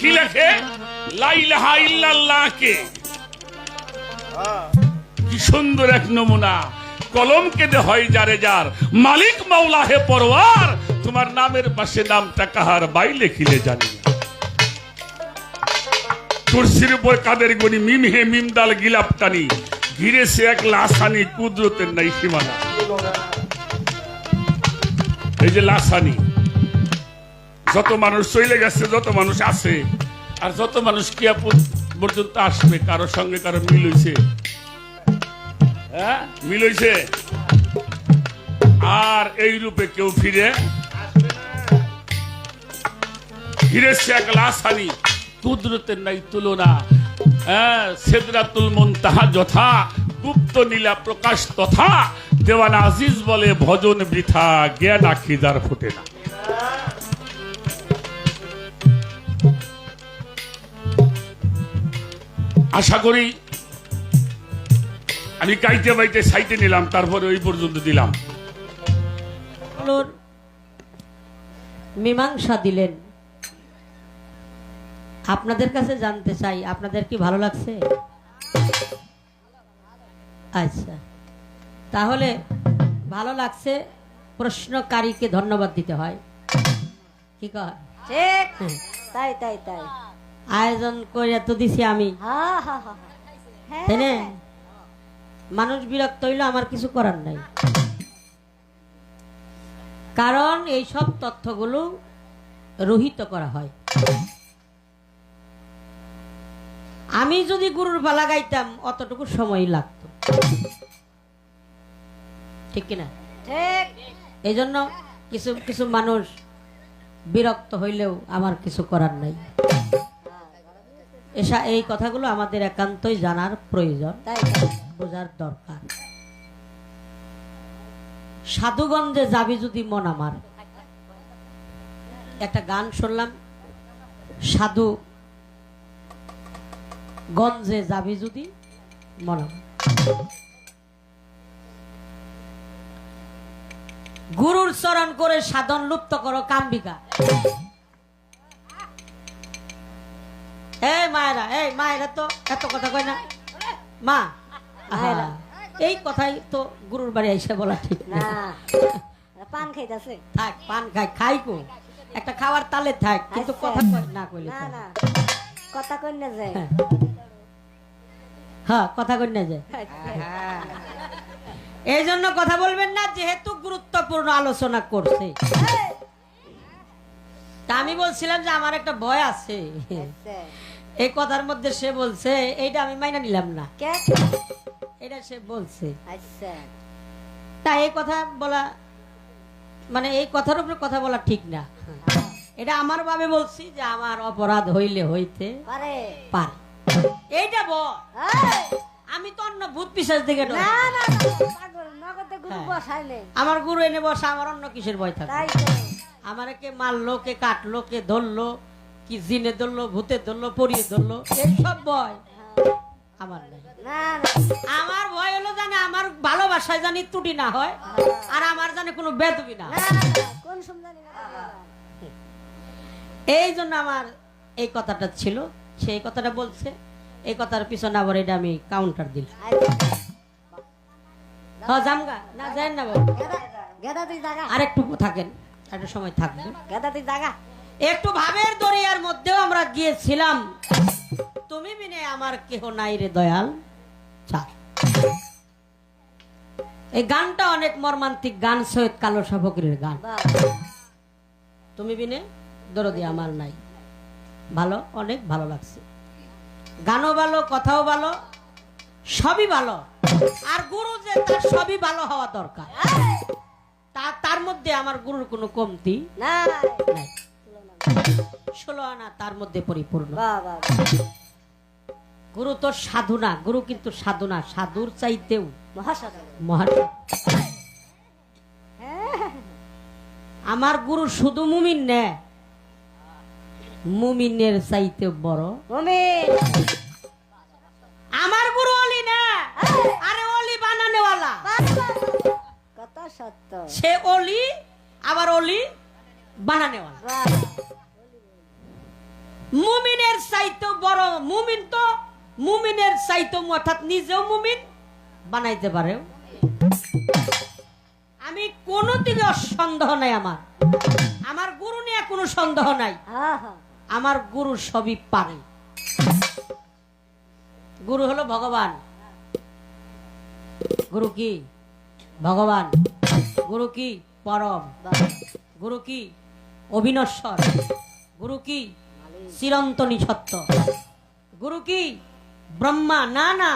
কি লেখে? লা ইলাহা ইল্লাল্লাহ কে, কি সুন্দর এক নমুনা। কলম কেটে হয় যারে যার, মালিক মাওলা হে পরওয়ার, তোমার নামের পাশে নামটা কাহার বাই লেখিলে জানি না। কুরসির উপর কাদের গনি, মিম হে মিম দাল গিলাপ টানি, ঘিরেছে এক লাসানি, কুদরতের নাই সীমানা। এই যে লাসানি, যত মানুষ চলে গেছে, যত মানুষ আছে, আর যত মানুষ কিয়ামত পর্যন্ত আসবে, কারোর সঙ্গে কারো মিল হইছে? হ্যাঁ, মিল হইছে? আর এই রূপে কেউ ফিরে ফিরেছে এক লাসানি, কুদরতের নাই তুলনা। হ্যাঁ, সিদরাতুল মুনতাহা যথা, গুপ্ত নীলা প্রকাশ তথা, দেওয়ান আজিজ বলে ভজন বৃথা, জ্ঞান আখিদার ফুটে না। আশা করি আমি গাইতে বাইতে সাইতে নিলাম, তারপরে ওই পর্যন্ত দিলাম। মীমাংসা দিলেন। আপনাদের কাছে জানতে চাই, আপনাদের কি ভালো লাগছে? আচ্ছা, তাহলে ভালো লাগছে, প্রশ্নকারীকে ধন্যবাদ দিতে হয়। কি কয়? ঠিক হ্যাঁ। তাই তাই তাই আয়োজন করে তো দিছি আমি, হা হা হা হ্যাঁ তাই না? মানুষ বিরক্ত হইলে আমার কিছু করার নাই, কারণ এই সব তথ্যগুলো রহিত করা হয়। আমি যদি গুরুর পালা গাইতাম অতটুকু সময় লাগতো, ঠিক কিনা? ঠিক এই জন্য কিছু কিছু মানুষ বিরক্ত হইলেও আমার কিছু করার নাই। এই কথাগুলো আমাদের একান্তই জানার প্রয়োজন, তাই তাই বোঝার দরকার। সাধুগঞ্জে যাবি যদি মন আমার, একটা গান শুনলাম, সাধু গঞ্জে যাবি যদি মন আমার। গুরুর চরণ করে সাধন লুপ্ত করো কাম্বিকা। এই মায়েরা, এই মায়েরা তো এত কথা কয় না মা, মায়েরা এই কথাই তো গুরুর বাড়ি এসে বলা ঠিক না। না পান খাইতাছে থাক, পান খাই খাই কো, একটা খাওয়ার তালে থাক, কিন্তু আচ্ছা। কথা কয় না কইলে না চলে। না কথা কই না যায় হ্যাঁ। হ্যাঁ, কথা কই না যায়। এই জন্য কথা বলবেন না, যেহেতু গুরুত্বপূর্ণ আলোচনা করছে। তা আমি বলছিলাম যে আমার একটা ভয় আছে, আচ্ছা এই কথার মধ্যে সে বলছে, এইটা আমি মাইনা নিলাম না, কে এটা সে বলছে। আচ্ছা তা এই কথা বলা মানে এই কথার উপরে কথা বলা ঠিক না। এটা আমার ভাবে বলছি যে আমার অপরাধ হইলে হইতে পারে পারে, এইটা বল। এই, আমি তো অন্য ভূত পিশাচ দিকে না না না, পাগল নগদে গুরু হ্যাঁ। বসাইলে আমার গুরু এনে বসা, আমার অন্য কিসের ভয় থাকে? তাই তো আমার কে মারলো, কে কাটলো, কে ধরলো, কি জিনে ধরলো, ভূতে ধরলো, পরিয়ে ধরলো, এইসব ভয় আমার নাই। না না আমার ভয় হলো জানে আমার ভালোবাসায় জানি ত্রুটি না হয়, আর আমার জানে কোনো বেদবি না। না, না, কোন সুন্দরী না এই জন্য আমার এই কথাটা ছিল, সেই কথাটা বলছে, এই কথার পিছনে আবার এটা আমি কাউন্টার দিলাম। জামগা না যায় না বাবু, গেদা তুই জাগা, আর একটু থাকেন, একটা সময় থাকবেন। গেদা তুই জাগা। একটু ভাবের দরিয়ার মধ্যেও আমরা গিয়েছিলাম, তুমি বিনে আমার কেহ নাই রে দয়াল চার। এই গানটা অনেক মর্মান্তিক গান, সৈয়দ কালো শাহ ফকিরের গান। বাহ, তুমি বিনে দরদি আমার নাই, ভালো, অনেক ভালো লাগছে। গানও ভালো, কথাও ভালো, সবই ভালো। আর গুরু যে তার সবই ভালো হওয়া দরকার, তার মধ্যে আমার গুরুর কোনো কমতি না নাই। 16 আনা তার মধ্যে পরিপূর্ণ। বাহ বাহ গুরু তো সাধু না, গুরু কিন্তু সাধু না, সাধুর চাইতেও মহাসাধু। মহান। আমার গুরু শুধু মুমিন নে, মুমিনের চাইতে বড়। মুমিন আমার গুরু অলি না, আরে অলি বানানেওয়ালা। কত সত্য। সে অলি আবার অলি বানানেওয়ালা। বাহ, মুমিনের চাইতে বড়। মুমিন তো মুমিনের চাইতে, অর্থাৎ নিজেও মুমিন বানাইতে পারে। আমি কোনোদিকে সন্দেহ নাই, আমার গুরু নিয়ে কোনো সন্দেহ নাই। হ্যাঁ হ্যাঁ আমার গুরু সবই পারে। গুরু হলো ভগবান। গুরু কি? ভগবান। গুরু কি? পরম। বাহ, গুরু কি? অবিনশ্বর। গুরু কি? চিরন্তনী সত্য। গুরু কি? ব্রহ্মা। না না,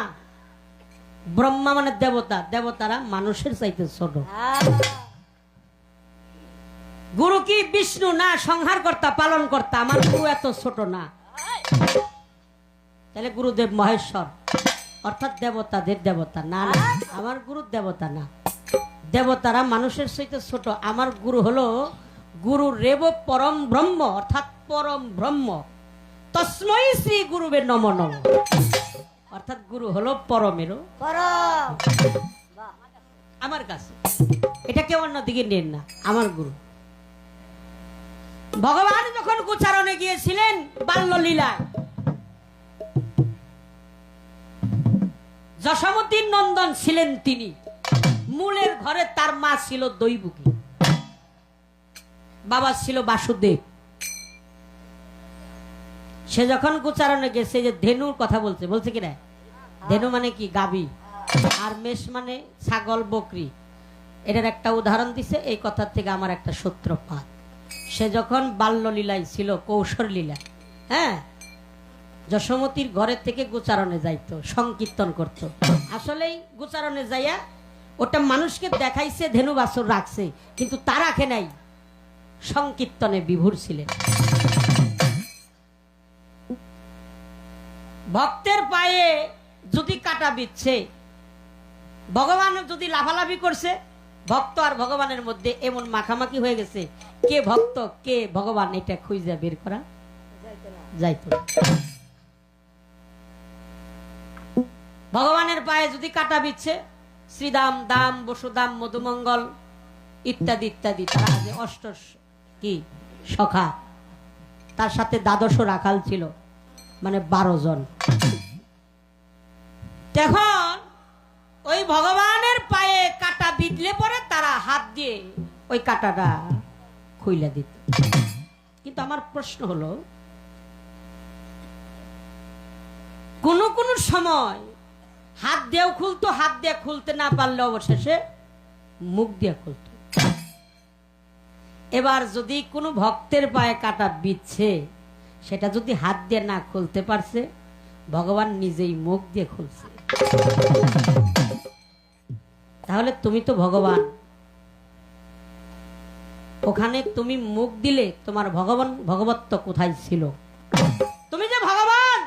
ব্রহ্মা মানে দেবতা, দেবতারা মানুষের চাইতে ছোট। হ্যাঁ, গুরু কি? বিষ্ণু। না, সংহার কর্তা, পালন কর্তা। আমার গুরু এত ছোট না। তাহলে গুরুদেব মহেশ্বর, অর্থাৎ দেবতাদের দেবতা। না না, আমার গুরু দেবতা না, দেবতারা মানুষের চাইতে ছোট। আমার গুরু হলো গুরু রেব পরম ব্রহ্ম, অর্থাৎ পরম ব্রহ্ম। তস্মৈ শ্রী গুরুবে নম নম, অর্থাৎ গুরু হলো পরমেরও পরম। বাহ, আমার কাছে। এটা কেউ অন্যদিকে নেন না, আমার গুরু। ভগবান যখন গোচারণে গিয়েছিলেন বাল্যলীলায়, যশোমতীর নন্দন ছিলেন তিনি। মূলের ঘরে তার মা ছিল দৈবকী, বাবা ছিল বাসুদেব। সে যখন গোচারণে গেছে, যে ধেনুর কথা বলছে, বলছে কিনা? ধেনু মানে কি? গাবি। আর মেষ মানে ছাগল, বকরি। এটার একটা উদাহরণ দিছে। এই কথার থেকে আমার একটা সূত্রপাত। সে যখন বাল্যলীলায় ছিল, কৌশল লীলা, হ্যাঁ, যশোমতীর ঘরের থেকে গোচারণে যাইতো, সংকীর্তন করত। আসলেই গোচারণে যাইয়া ওটা মানুষকে দেখাইছে, ধেনু বাছুর রাখছে, কিন্তু তা রাখে নাই, সংকীর্তনে বিভোর ছিলেন। ভক্তের পায়ে যদি কাটা বিচ্ছে, ভগবান যদি লাফালাফি করছে, ভক্ত আর ভগবানের মধ্যে এমন মাখামাখি হয়ে গেছে, কে ভক্ত কে ভগবান এটা খুঁজে বের করা যাইতো না। ভগবানের পায়ে যদি কাটা বিচ্ছে, শ্রীদাম, দাম, বসুদাম, মধুমঙ্গল ইত্যাদি ইত্যাদি, তারা আগে অষ্ট কি সখা, তার সাথে দ্বাদশ রাখাল ছিল, মানে 12 জন। তখন ওই ভগবানের পায়ে কাটা বিঁধলে পরে তারা হাত দিয়ে ওই কাটাটা খুইলা দিত। কিন্তু আমার প্রশ্ন হলো, কোন কোন সময় হাত দিয়েও খুলতো, হাত দিয়ে খুলতে না পারলে অবশেষে মুখ দিয়ে খুলতো। এবার যদি কোনো ভক্তের পায়ে কাটা বিচ্ছে, সেটা যদি হাত দিয়ে না খুলতে পারছে, ভগবান নিজেই মুখ দিয়ে খুলছে। তাহলে তুমি তো ভগবান, ওখানে তুমি মুখ দিলে তোমার ভগবত্ব কোথায় ছিল? তুমি যে ভগবান,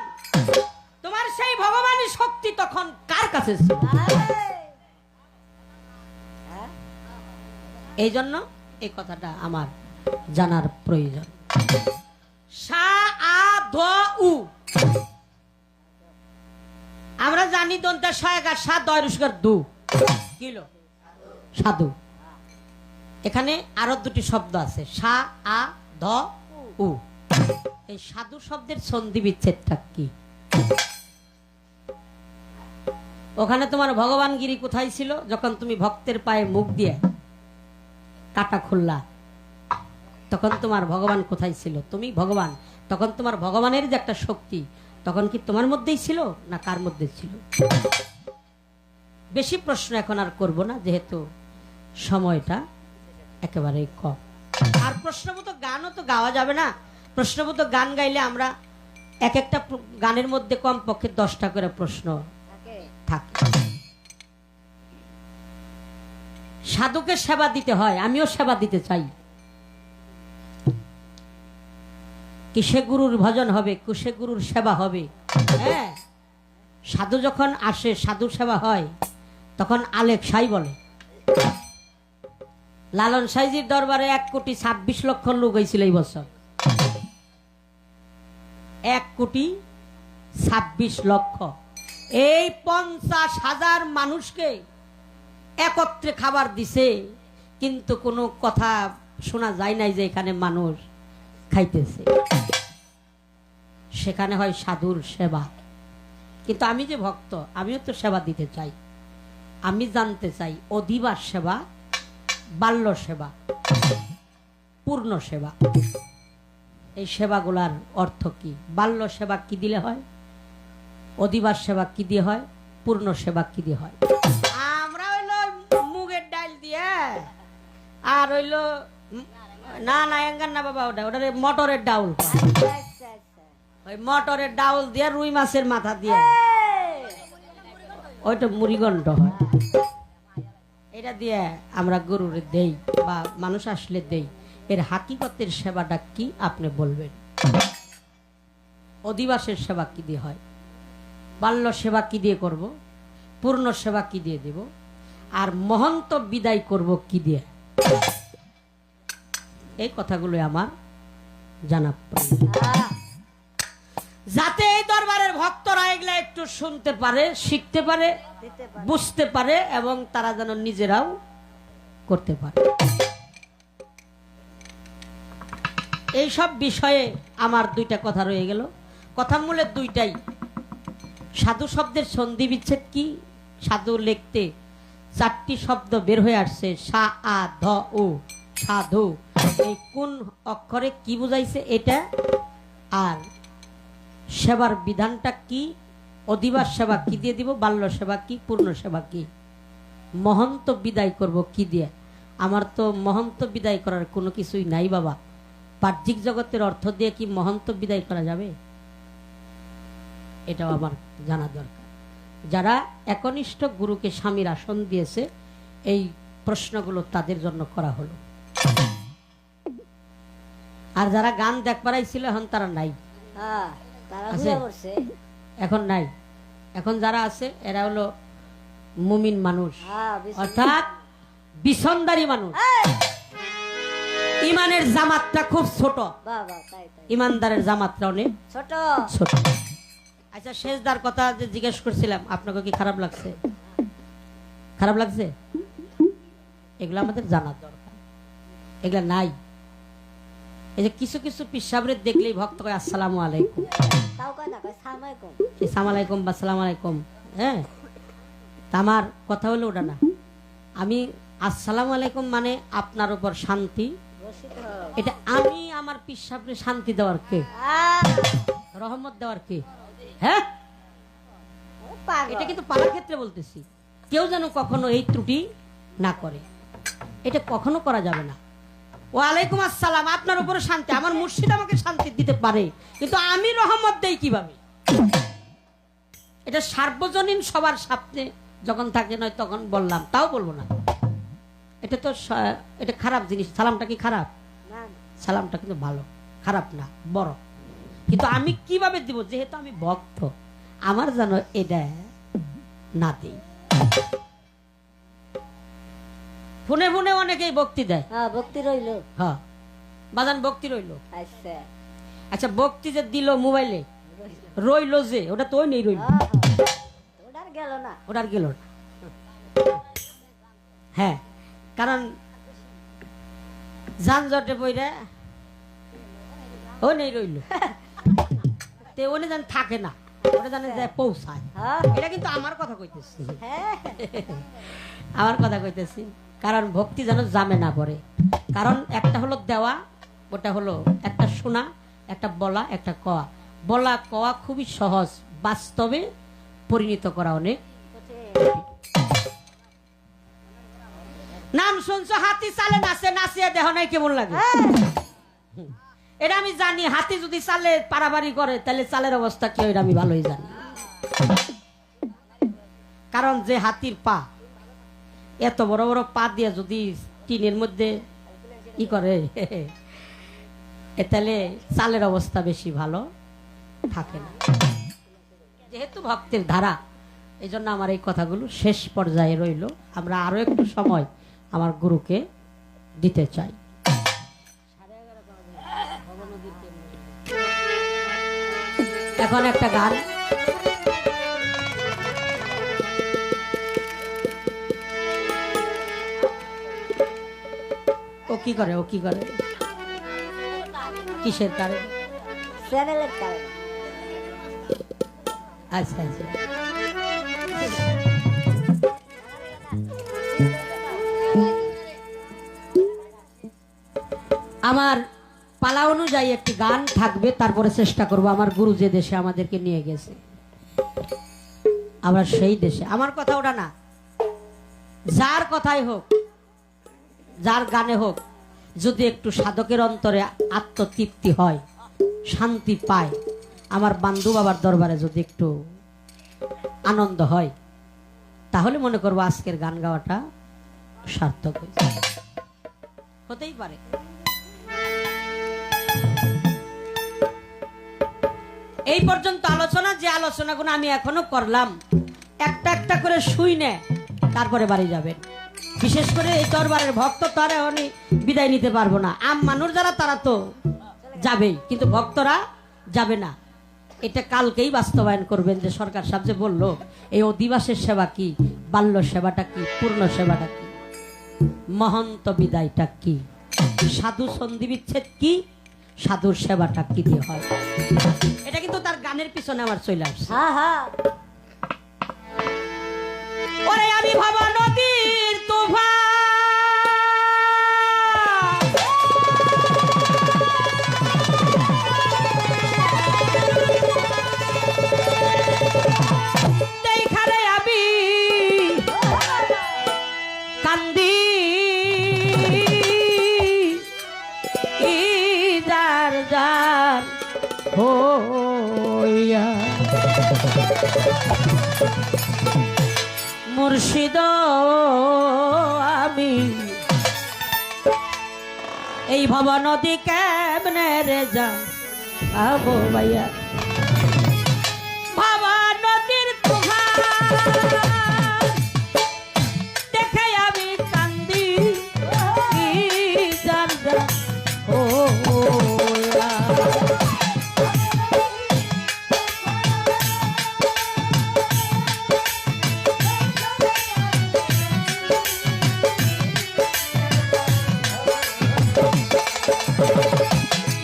তোমার সেই ভগবানের শক্তি তখন কার কাছে ছিল? এই জন্য এই কথাটা আমার জানার প্রয়োজন। সা ধ উ। আমরা জানি দন্তা সহায়কার সা দয় রুস্কার দু কিলো সাধু। এখানে আরো দুটি শব্দ আছে সা আ ধ উ। এই সাধু শব্দের সন্ধি বিচ্ছেদটা কি? ওখানে তোমার ভগবানগিরি কোথায় ছিল? যখন তুমি ভক্তের পায়ে মুখ দিয়ে কাটা খুললা, তখন তোমার ভগবান কোথায় ছিল? তুমি ভগবান, তখন তোমার ভগবানের যে একটা শক্তি, তখন কি তোমার মধ্যেই ছিল না কার মধ্যে ছিল? বেশি প্রশ্ন এখন আর করব না, যেহেতু সময়টা একেবারেই কম। আর প্রশ্নবোধক গানও তো গাওয়া যাবে না। প্রশ্নবোধক গান গাইলে আমরা এক একটা গানের মধ্যে কমপক্ষে 10টা করে প্রশ্ন থাকে। সাধুকে সেবা দিতে হয়, আমিও সেবা দিতে চাই। কিসে গুরুর ভজন হবে, কুসে গুরুর সেবা হবে। হ্যাঁ, সাধু যখন আসে, সাধু সেবা হয়, তখন আলেক সাই বলে। লালন সাইজির দরবারে 1,26,00,000 লোক হয়েছিল এই বছর। 1,26,00,000। এই 50,000 মানুষকে একত্রে খাবার দিছে, কিন্তু কোনো কথা শোনা যায় নাই যে এখানে মানুষ খাইতেছে। সেখানে হয় সাধুর সেবা। কিন্তু আমি যে ভক্ত, আমিও তো সেবা দিতে চাই। আমি জানতে চাই অধিবাস সেবা, বাল্য সেবা, পূর্ণ সেবা, এই সেবাগুলার অর্থ কি? বাল্য সেবা কি দিলে হয়? অধিবাস সেবা কি দিয়ে হয়? পূর্ণ সেবা কি দিয়ে হয়? আমরা হইলো মুগের ডাল দিয়ে, আর হইলো না না এঙ্গার না বাবা, ওটা মটরের ডাউল। ওই মটরের ডাউল দিয়ে রুই মাছের মাথা দিয়ে ওইটা মুড়িগণ্ড হয়। এটা দিয়ে আমরা গরুর দেই বা মানুষ আসলে দেই। এর হাকিকতের সেবাটা কি আপনি বলবেন? অধিবাসের সেবা কি দিয়ে হয়? বাল্য সেবা কি দিয়ে করব? পূর্ণ সেবা কি দিয়ে দেব? আর মহন্ত বিদায় করব কি দিয়ে? এই কথাগুলো আমার জানা প্রয়োজন, যাতে এই দরবারের ভক্তরা এগুলা একটু শুনতে পারে, শিখতে পারে, বুঝতে পারে, এবং তারা যেন নিজেরাও করতে পারে। এই সব বিষয়ে আমার 2টা কথা রয়ে গেল। কথা মূলে 2টাই। সাধু শব্দের সন্ধি বিচ্ছেদ কি? সাধু লিখতে 4টি শব্দ বের হয়ে আসছে, সা আ ধ উ, সাধু। এই কোন অক্ষরে কি বুঝাইছে এটা? আর সেবার বিধানটা কি? অধিবাস সেবা কি দিয়ে দিব? বাল্য সেবা কি? পূর্ণ সেবা কি? মহন্ত বিদায় করব কি দিয়ে? আমার তো মহন্ত বিদায় করার কোনো কিছুই নাই বাবা। বাহ্যিক জগতের অর্থ দিয়ে কি মহন্ত বিদায় করা যাবে? এটাও আমার জানা দরকার। যারা একনিষ্ঠ গুরুকে স্বামীর আসন দিয়েছে, এই প্রশ্নগুলো তাদের জন্য করা হলো। আর যারা গান দেখবার ছিল এখন তারা নাই, আছে? এখন নাই। এখন যারা আছে এরা হলো মুমিন মানুষ, অর্থাৎ বিছনদারি মানুষ। ইমানের জামাতটা খুব ছোট, ইমানদারের জামাতটা অনেক ছোট ছোট। আচ্ছা, শেষদার কথা যে জিজ্ঞেস করছিলাম, আপনাকে কি খারাপ লাগছে? খারাপ লাগছে? এগুলো আমাদের জানার দরকার। এগুলা নাই। এই যে কিছু কিছু পিসাবরে দেখলেই ভক্ত কয় আসসালামু আলাইকুম, সালাম আলাইকুম বা সালাম আলাইকুম। হ্যাঁ, আমার কথা হলো ওটা না। আমি আসসালামু আলাইকুম মানে আপনার উপর শান্তি। এটা আমি আমার পিসাবরে শান্তি দেওয়ার কে? রহমত দেওয়ার কে? হ্যাঁ, এটা কিন্তু পালার ক্ষেত্রে বলতেছি। কেউ যেন কখনো এই ত্রুটি না করে, এটা কখনো করা যাবে না। ওয়ালাইকুম আসসালাম, আপনার উপরে শান্তি। আমার মুর্শিদ আমাকে শান্তি দিতে পারে, কিন্তু আমি রহমত দেই কিভাবে? এটা সার্বজনীন সবার সামনে যখন থাকে নয় তখন বললাম, তাও বলবো না। এটা তো এটা খারাপ জিনিস। সালামটা কি খারাপ? সালামটা কিন্তু ভালো, খারাপ না, বড়। কিন্তু আমি কিভাবে দিব? যেহেতু আমি ভক্ত, আমার যেন এটা না দিই। ফোনে ফোনে অনেকেই ভক্তি দেয়। ভক্তি রইল। হ্যাঁ, বাজান ভক্তি রইল। আচ্ছা, আচ্ছা ভক্তি যে দিল মোবাইলে রইলো যে ওটা তো নেই রইল ওটার গেল না। ওটার গেল না। হ্যাঁ কারণ যানজটে পইরা ও নেই রইল তে ওনে জান থাকে না ওটা জানে যায় পৌঁছায় হ্যাঁ এটা কিন্তু আমার কথা কইতেছি হ্যাঁ আমার কথা কইতেছি কারণ ভক্তি যেন জামে না পড়ে কারণ একটা হলো দেওয়া ওটা হলো একটা শোনা একটা বলা একটা কওয়া বলা কওয়া খুবই সহজ বাস্তবে পরিণত করা অনেক নাম শুনছো হাতি চালে নাচে নাচিয়ে দেহ নাই কেমন লাগে এটা আমি জানি হাতি যদি চালে পারাবাড়ি করে তাহলে চালের অবস্থা কি হয় এটা আমি ভালোই জানি কারণ যে হাতির পা এত বড় বড় পা দিয়ে যদি টিনের মধ্যে ই করে তাহলে চালের অবস্থা বেশি ভালো থাকে না যেহেতু ভক্তের ধারা এই জন্য আমার এই কথাগুলো শেষ পর্যায়ে রইল আমরা আরো একটু সময় আমার গুরুকে দিতে চাই এখন একটা গান ও কি করে কিসের কারণে চ্যানেলের কারণে। আচ্ছা আচ্ছা আমার পালা অনুযায়ী একটি গান থাকবে তারপরে চেষ্টা করব আমার গুরু যে দেশে আমাদেরকে নিয়ে গেছে আমরা সেই দেশে আমার কথা ওটা না যার কথাই হোক যার গানে হোক যদি একটু সাধকের অন্তরে আত্মতৃপ্তি হয় শান্তি পায় আমার বান্ধু বাবার দরবারে যদি একটু আনন্দ হয় তাহলে মনে করবো আজকের গান গাওয়াটা সার্থক হয়েছে হতেই পারে এই পর্যন্ত আলোচনা যে আলোচনাগুলো আমি এখনো করলাম একটা একটা করে শুই নে তারপরে বাড়ি যাবেন বিশেষ করে এই দরবারের ভক্ত তারা উনি বিদায় নিতে পারবো না আম মানুষ যারা তারা তো যাবেই কিন্তু ভক্তরা যাবে না এটা কালকেই বাস্তবায়ন করবেন যে সরকার সাহেব যে বললো এই অধিবাসের সেবা কি বাল্য সেবাটা কি পূর্ণ সেবাটা কি মহন্ত বিদায়টা কি সাধু সন্ধি বিচ্ছেদ কি সাধুর সেবাটা কি দিয়ে হয় এটা কিন্তু তার গানের পিছনে আমার চলে আসছে হ্যাঁ হ্যাঁ ওরে আমি ভাবা নদীর তুফান এইখানে আমি কান্দি যার যার হইয়া মুর্শিদ আমি এই ভব নদী কেমনে রে যা আবো ভাইয়া ভাবা নদীর তুফান দেখে আমি কান্দি যার যার হইয়া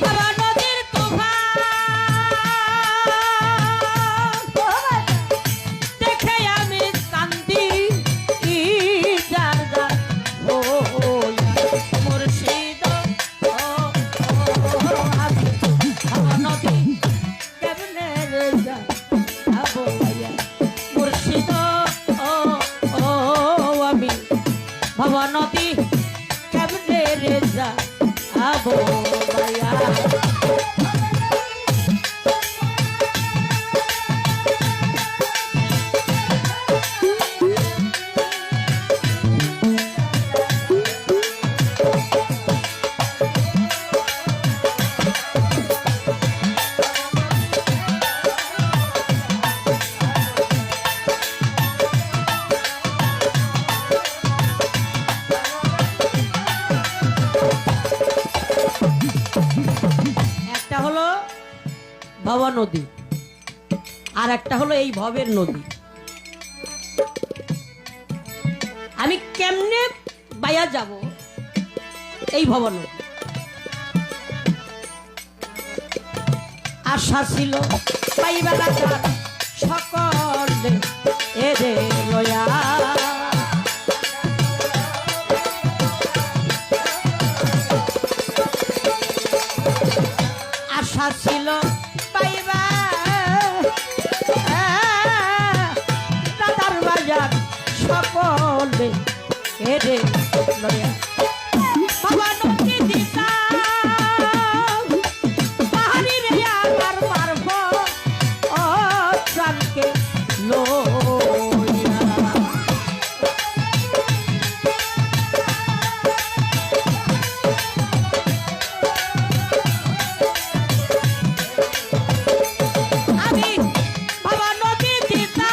বাবা নদীর তুফান দেখে আমি কান্দি যার যার হইয়া মুর্শিদ আমি বাবা নদী কেমনে রে যাবো ভাইয়া মুর্শিদ আমি বাবা নদী কেমনে রে যাবো ভাইয়া আর একটা হলো এই ভবের নদী। আমি কেমনে বাইয়া যাব এই ভব নদী? আশা ছিল পাইবেলা যার সকলে এরে লয়া, আশা ছিল পাইবা দাদার বাজার সকলে এরে লয়া। বাবা নদী দিতা পাহাড়ি রে আমার পারব ও প্রাণকে লইয়া। আমি বাবা নদী দিতা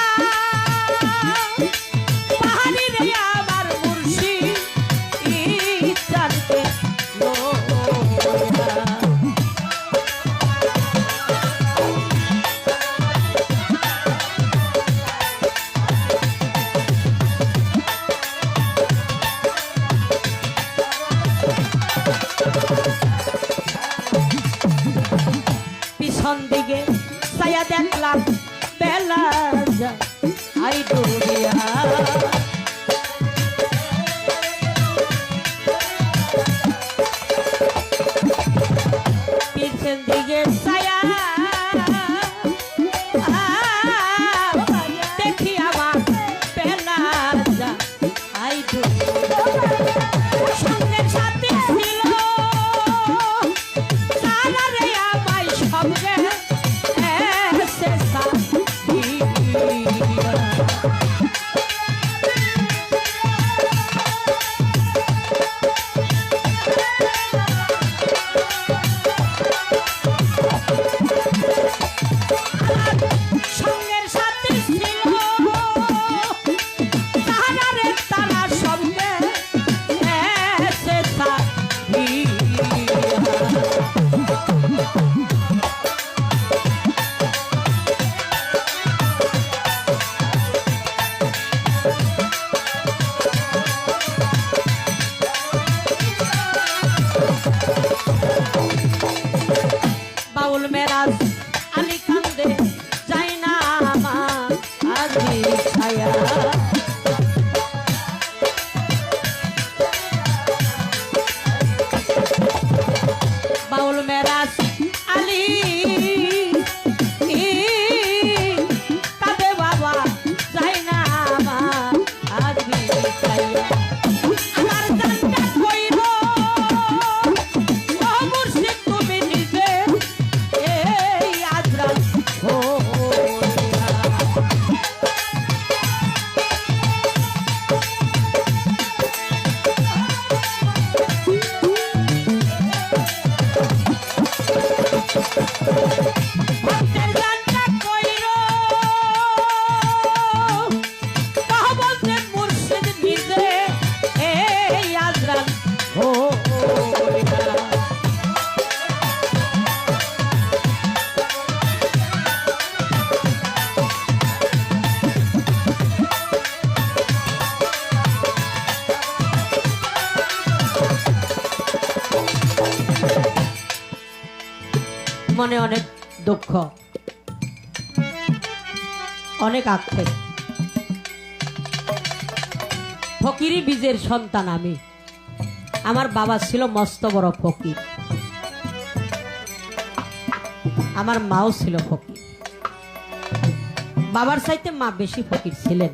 পাহাড়ি রে আমার মুর্শিদ প্রাণকে লইয়া। পিছন দিকে ছায়া দেখলাম বেলা যায় আই ডুবিয়া। পিছন দিকে ছায়া দেখি আমার বেলা যায় আই ডুবিয়া। সঙ্গের সাথে ছিল সারা রে আমায় সঙ্গে এসে সাথিয়া। সঙ্গের সাথে ছিল সারা রে তারা সঙ্গে এসে সাথিয়া। বাউল মেরাজ আলী কান্দে যাই না আমার আজি ছায়া। বাউল মেরাজ আলী কাঁদে বাবা যাই না আমার আজি ছায়া। আমার জানটা কইল ও মুর্শিদ তুমি নিজে এই আজরাল হইয়া। ভক্তের জানটা কইল কহ বলতে মুর্শিদ নিজে এই আজরাল হইয়া। মনে অনেক দুঃখ, অনেক আক্ষেপ। ফকিরি বীজের সন্তান আমি। আমার বাবা ছিল মস্ত বড় ফকির, আমার মাও ছিল ফকির। বাবার চাইতে মা বেশি ফকির ছিলেন।